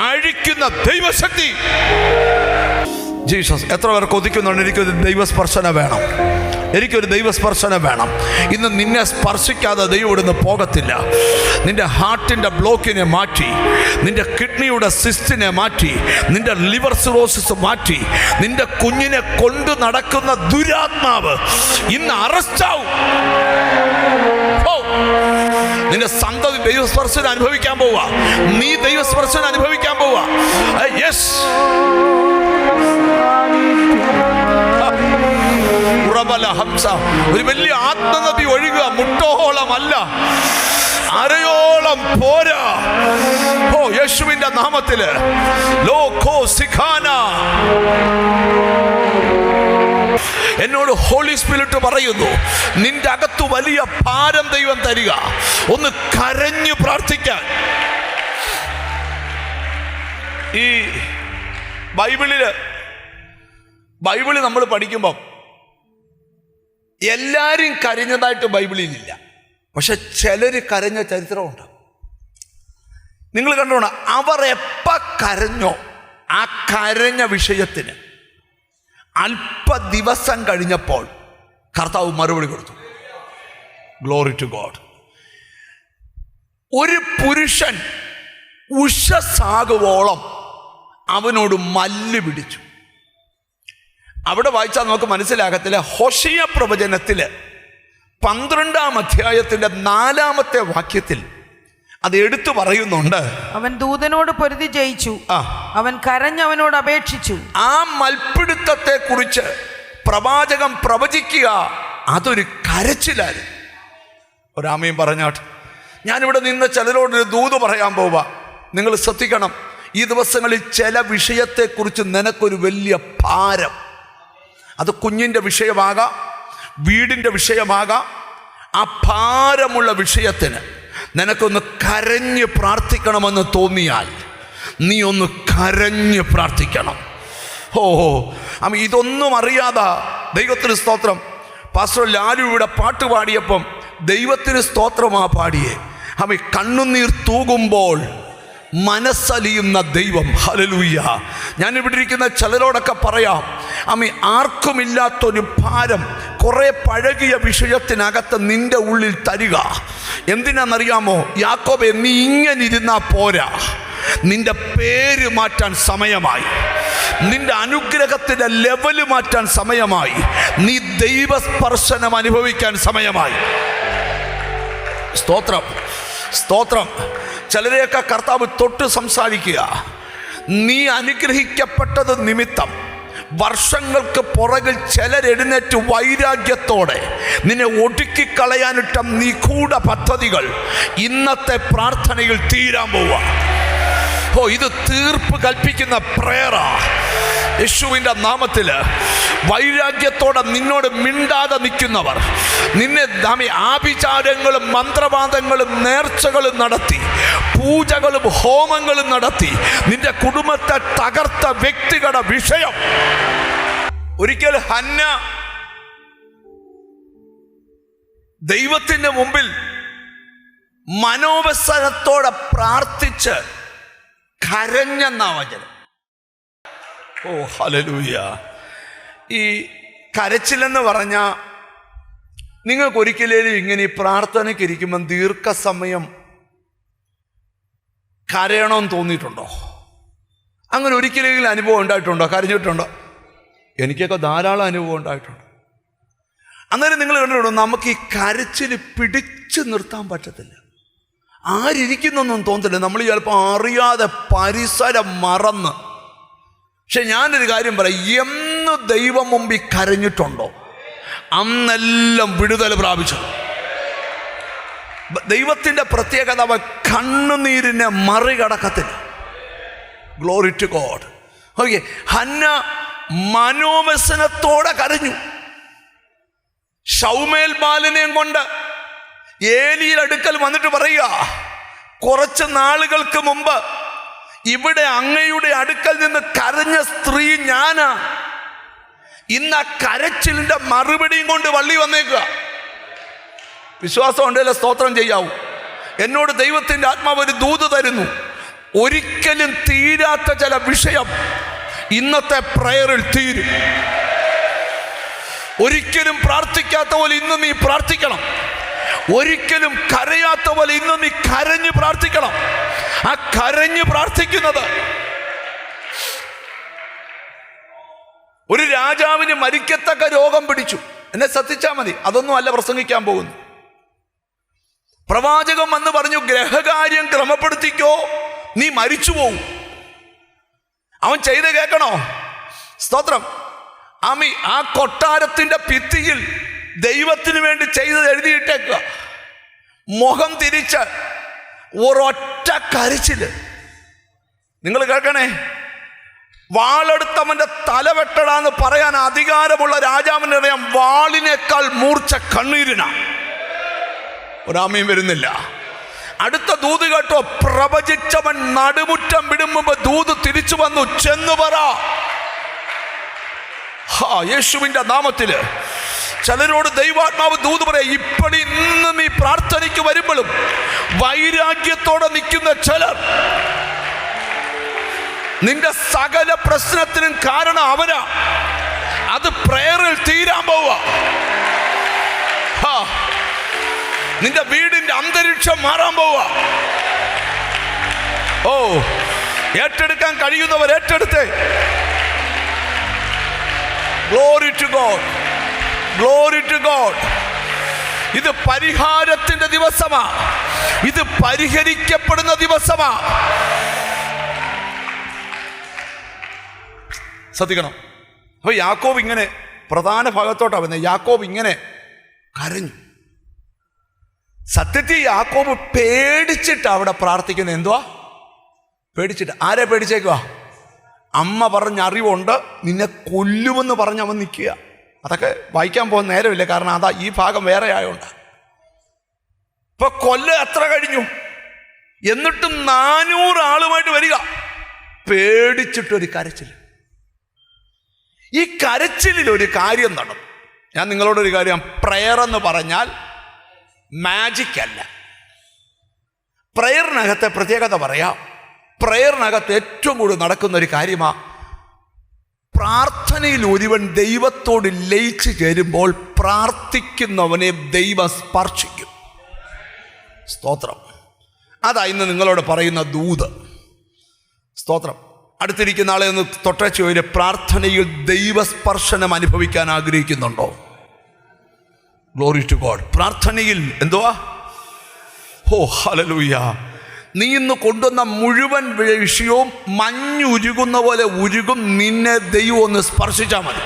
അഴിക്കുന്ന ദൈവശക്തി. ജീസസ്. എത്ര പേർ കൊതിക്കുന്നുണ്ട് എനിക്കൊരു ദൈവസ്പർശന വേണം, എനിക്കൊരു ദൈവസ്പർശനം വേണം. ഇന്ന് നിന്നെ സ്പർശിക്കാതെ ദൈവം ഇവിടുന്ന് പോകത്തില്ല. നിന്റെ ഹാർട്ടിൻ്റെ ബ്ലോക്കിനെ മാറ്റി, നിന്റെ കിഡ്നിയുടെ സിസ്റ്റിനെ മാറ്റി, നിന്റെ ലിവർ സിറോസിസ് മാറ്റി, നിന്റെ കുഞ്ഞിനെ കൊണ്ടു നടക്കുന്ന ദുരാത്മാവ് ഇന്ന് അറസ്റ്റാവും. നിന്റെ സന്തതി ദൈവസ്പർശനം അനുഭവിക്കാൻ പോവുക. നീ ദൈവസ്പർശനം അനുഭവിക്കാൻ പോവുക. യെസ്. ഒരു വലിയ ആത്മനദി ഒഴുകുക. മുട്ടോളമല്ല, അരയോളം പോരാ. ഓ യേശുവിന്റെ നാമത്തില് ലോകോ സിഖാന. എന്നോട് ഹോളി സ്പിരിറ്റ് പറയുന്നു, നിന്റെ അകത്തു വലിയ ഭാരം ദൈവം തരിക. ഒന്ന് കരഞ്ഞു പ്രാർത്ഥിക്കാൻ. ഈ ബൈബിള് നമ്മൾ പഠിക്കുമ്പോൾ എല്ലാവരും കരഞ്ഞതായിട്ട് ബൈബിളിലില്ല, പക്ഷെ ചിലർ കരഞ്ഞ ചരിത്രമുണ്ട്. നിങ്ങൾ കണ്ടോണം, അവർ എപ്പോൾ കരഞ്ഞോ ആ കരഞ്ഞ വിഷയത്തിന് അല്പ ദിവസം കഴിഞ്ഞപ്പോൾ കർത്താവ് മറുപടി കൊടുത്തു. Glory to God. ഒരു പുരുഷൻ ഉഷസാകുവോളം അവനോട് മല്ല് പിടിച്ചു. അവിടെ വായിച്ചാൽ നമുക്ക് മനസ്സിലാകത്തില്ല. ഹോശേയ പ്രവചനത്തില് 12-ാം അധ്യായത്തിന്റെ 4-ാമത്തെ വാക്യത്തിൽ അത് എടുത്തു പറയുന്നുണ്ട്. അവൻ ദൂതനോട് പൊരുതി ജയിച്ചു, അവൻ കരഞ്ഞവനോട് അപേക്ഷിച്ചു. ആ മൽപ്പിടുത്തത്തെ കുറിച്ച് പ്രവാചകൻ പ്രവചിക്കുക അതൊരു കരച്ചിലായിരുന്നു. ഒരാമയും പറഞ്ഞാട്ട് ഞാനിവിടെ നിന്ന് ചിലരോടൊരു ദൂത് പറയാൻ പോവാ. നിങ്ങൾ ശ്രദ്ധിക്കണം, ഈ ദിവസങ്ങളിൽ ചില വിഷയത്തെക്കുറിച്ച് നിനക്കൊരു വലിയ ഭാരം, അത് കുഞ്ഞിൻ്റെ വിഷയമാകാം, വീടിൻ്റെ വിഷയമാകാം. ആ ഭാരമുള്ള വിഷയത്തിന് നിനക്കൊന്ന് കരഞ്ഞ് പ്രാർത്ഥിക്കണമെന്ന് തോന്നിയാൽ നീ ഒന്ന് കരഞ്ഞ് പ്രാർത്ഥിക്കണം. അമ്മ ഇതൊന്നും അറിയാതെ ദൈവത്തിന് സ്തോത്രം. പാസ്റ്റർ ലാലു ഇവിടെ പാട്ട് പാടിയപ്പം ദൈവത്തിന് സ്തോത്രമാ പാടിയേ. അമ്മ കണ്ണുനീർ തൂകുമ്പോൾ മനസ്സലിയുന്ന ദൈവം. ഹല്ലേലൂയ. ഞാനിവിടെ ഇരിക്കുന്ന ചിലരോടൊക്കെ പറയാം, അമ്മ ആർക്കുമില്ലാത്തൊരു ഭാരം കുറെ പഴകിയ വിഷയത്തിനകത്ത് നിന്റെ ഉള്ളിൽ തരിക. എന്തിനാണെന്നറിയാമോ? യാക്കോബേ, നീ ഇങ്ങനെ ഇരുന്നാ പോരാ. നിന്റെ പേര് മാറ്റാൻ സമയമായി, നിന്റെ അനുഗ്രഹത്തിന്റെ ലെവല് മാറ്റാൻ സമയമായി, നീ ദൈവസ്പർശനം അനുഭവിക്കാൻ സമയമായി. സ്തോത്രം, സ്തോത്രം. ചിലരെയൊക്കെ കർത്താവ് തൊട്ട് സംസാരിക്കുക. നീ അനുഗ്രഹിക്കപ്പെട്ടത് നിമിത്തം വർഷങ്ങൾക്ക് പുറകിൽ ചിലരെഴുന്നേറ്റ് വൈരാഗ്യത്തോടെ നിന്നെ ഒടുക്കിക്കളയാനിട്ട നിഗൂഢ പദ്ധതികൾ ഇന്നത്തെ പ്രാർത്ഥനയിൽ തീരാൻ പോവുക. ഇത് തീർപ്പ് കൽപ്പിക്കുന്ന പ്രേയറാ. യേശുവിൻ്റെ നാമത്തില് വൈരാഗ്യത്തോടെ നിന്നോട് മിണ്ടാതെ നിൽക്കുന്നവർ, നിന്നെ ആഭിചാരങ്ങളും മന്ത്രവാദങ്ങളും നേർച്ചകളും നടത്തി, പൂജകളും ഹോമങ്ങളും നടത്തി നിന്റെ കുടുംബത്തെ തകർത്ത വ്യക്തികളുടെ വിഷയം. ഒരിക്കൽ ഹന്ന ദൈവത്തിന്റെ മുമ്പിൽ മനോവസരത്തോടെ പ്രാർത്ഥിച്ച് കരഞ്ഞെന്നാ വചനം. ഹല്ലേലൂയ. ഈ കരച്ചിലെന്ന് പറഞ്ഞാൽ നിങ്ങൾക്ക് ഒരിക്കലും ഇങ്ങനെ ഈ പ്രാർത്ഥനയ്ക്ക് ഇരിക്കുമ്പം ദീർഘസമയം കരയണമെന്ന് തോന്നിയിട്ടുണ്ടോ? അങ്ങനെ ഒരിക്കലെങ്കിലും അനുഭവം ഉണ്ടായിട്ടുണ്ടോ? കരഞ്ഞിട്ടുണ്ടോ? എനിക്കൊക്കെ ധാരാളം അനുഭവം ഉണ്ടായിട്ടുണ്ട്. അന്നേരം നിങ്ങൾ കണ്ടിട്ടുണ്ടോ, നമുക്ക് ഈ കരച്ചിൽ പിടിച്ചു നിർത്താൻ പറ്റത്തില്ല. ആരിയ്ക്കുന്നൊന്നും തോന്നത്തില്ല. നമ്മൾ ചിലപ്പോൾ അറിയാതെ പരിസരം മറന്ന്. പക്ഷെ ഞാനൊരു കാര്യം പറയാം, എന്ന് ദൈവം മുമ്പിൽ കരഞ്ഞിട്ടുണ്ടോ അന്നെല്ലാം വിടുതൽ പ്രാപിച്ചു. ദൈവത്തിൻ്റെ പ്രത്യേകത, അവ കണ്ണുനീരിനെ മറികടക്കത്തില്ല. Glory to God. Okay, Hannah മനോവ്യസനത്തോടെ കരഞ്ഞു. ശൗമേൽ ബാലനെയും കൊണ്ട് ഏലിയുടെ അടുക്കൽ വന്നിട്ട് പറയുക, കുറച്ച് നാളുകൾക്ക് മുമ്പ് ഇവിടെ അങ്ങയുടെ അടുക്കൽ നിന്ന് കരഞ്ഞ സ്ത്രീ ഞാനാ. ഇന്ന് ആ കരച്ചിലിന്റെ മറുപടിയും കൊണ്ട് വള്ളി വന്നേക്കുക. വിശ്വാസം ഉണ്ടല്ലോ സ്തോത്രം ചെയ്യാവൂ. എന്നോട് ദൈവത്തിൻ്റെ ആത്മാവ് ഒരു ദൂത് തരുന്നു. ഒരിക്കലും തീരാത്ത ചില വിഷയം ഇന്നത്തെ പ്രയറിൽ തീരും. ഒരിക്കലും പ്രാർത്ഥിക്കാത്ത പോലെ ഇന്ന് നീ പ്രാർത്ഥിക്കണം. ഒരിക്കലും കരയാത്ത പോലെ ഇന്ന് നീ കരഞ്ഞ് പ്രാർത്ഥിക്കണം. ആ കരഞ്ഞ് പ്രാർത്ഥിക്കുന്നത്, ഒരു രാജാവിന് മരിക്കത്തക്ക രോഗം പിടിച്ചു. എന്നെ ശ്രദ്ധിച്ചാൽ മതി, അതൊന്നും അല്ല പ്രസംഗിക്കാൻ പോകുന്നു. പ്രവാചകൻ വന്ന് പറഞ്ഞു, ഗ്രഹകാര്യം ക്രമപ്പെടുത്തിക്കോ, നീ മരിച്ചു പോവും. അവൻ ചെയ്ത് കേൾക്കണോ? സ്തോത്രം. ആ കൊട്ടാരത്തിന്റെ ഭിത്തിയിൽ ദൈവത്തിന് വേണ്ടി ചെയ്തത് എഴുതിയിട്ടേക്കുക. മുഖം തിരിച്ച് ഒരൊറ്റ കരച്ചില്. നിങ്ങൾ കേൾക്കണേ, വാളെടുത്തവന്റെ തല വെട്ടടാന്ന് പറയാൻ അധികാരമുള്ള രാജാവിന് അറിയാം, വാളിനേക്കാൾ മൂർച്ച കണ്ണീരിനാ. ഒരാമയും വരുന്നില്ല. അടുത്ത ദൂത് കേട്ടോ, പ്രവചിച്ചവൻ നടുമുറ്റം വിടുമ്പോ ദൂത് തിരിച്ചു വന്നു, ചെന്നു പറ യേശുവിന്റെ നാമത്തില്. ചിലരോട് ദൈവാത്മാവ് ദൂത് പറയാ, ഇപ്പടി ഇന്ന് നീ പ്രാർത്ഥനയ്ക്ക് വരുമ്പോഴും വൈരാഗ്യത്തോടെ നിൽക്കുന്ന ചിലർ, നിന്റെ സകല പ്രശ്നത്തിനും കാരണം അവനാ. അത് പ്രയറിൽ തീരാൻ പോവാ. നിന്റെ വീടിന്റെ അന്തരീക്ഷം മാറാൻ പോവാ. ഓ, ഏറ്റെടുക്കാൻ കഴിയുന്നവർ ഏറ്റെടുത്തേ. Glory to God, glory to God. ഇത് പരിഹാരത്തിന്റെ ദിവസമാ. ഇത് പരിഹരിക്കപ്പെടുന്ന ദിവസമാ. ശ്രദ്ധിക്കണം. അപ്പൊ യാക്കോബ് ഇങ്ങനെ പ്രധാന ഭാഗത്തോട്ടാ വന്നത്. യാക്കോബ് ഇങ്ങനെ കരഞ്ഞു. സത്യത്തിൽ യാക്കോബ് പേടിച്ചിട്ട് അവിടെ പ്രാർത്ഥിക്കുന്നത്. എന്തുവാ പേടിച്ചിട്ട്? ആരെ പേടിച്ചേക്കുക? അമ്മ പറഞ്ഞ അറിവുണ്ട്, നിന്നെ കൊല്ലുമെന്ന് പറഞ്ഞ് അവൻ നിൽക്കുക. അതൊക്കെ വായിക്കാൻ പോകുന്ന നേരമില്ല, കാരണം അതാ ഈ ഭാഗം വേറെ ആയോണ്ട്. ഇപ്പൊ എത്ര കഴിഞ്ഞു? എന്നിട്ടും 400 ആളുമായിട്ട് വരിക, പേടിച്ചിട്ടൊരു കരച്ചിൽ. ഈ കരച്ചിലിൽ ഒരു കാര്യം നടന്നു. ഞാൻ നിങ്ങളോടൊരു കാര്യം, പ്രയർ എന്ന് പറഞ്ഞാൽ മാജിക് അല്ല. പ്രയറിനകത്തെ പ്രത്യേകത പറയാം. പ്രയറിനകത്ത് ഏറ്റവും കൂടുതൽ നടക്കുന്ന ഒരു കാര്യമാണ്, പ്രാർത്ഥനയിൽ ഒരുവൻ ദൈവത്തോട് ലയിച്ചു ചേരുമ്പോൾ പ്രാർത്ഥിക്കുന്നവനെ ദൈവം സ്പർശിക്കും. സ്തോത്രം. അതാ ഇന്ന് നിങ്ങളോട് പറയുന്ന ദൂത്. സ്തോത്രം. അടുത്തിരിക്കുന്ന ആളെ ഒന്ന് തൊട്ടു, പ്രാർത്ഥനയിൽ ദൈവസ്പർശനം അനുഭവിക്കാൻ ആഗ്രഹിക്കുന്നുണ്ടോ? Glory to God. പ്രാർത്ഥനയിൽ എന്തുവാ? ഓ ഹല്ലേലൂയ. നീ ഇന്ന് കൊണ്ടുവന്ന മുഴുവൻ വിഷയവും മഞ്ഞുരുകുന്ന പോലെ ഉരുകും. നിന്നെ ദൈവം ഒന്ന് സ്പർശിച്ചാൽ മതി.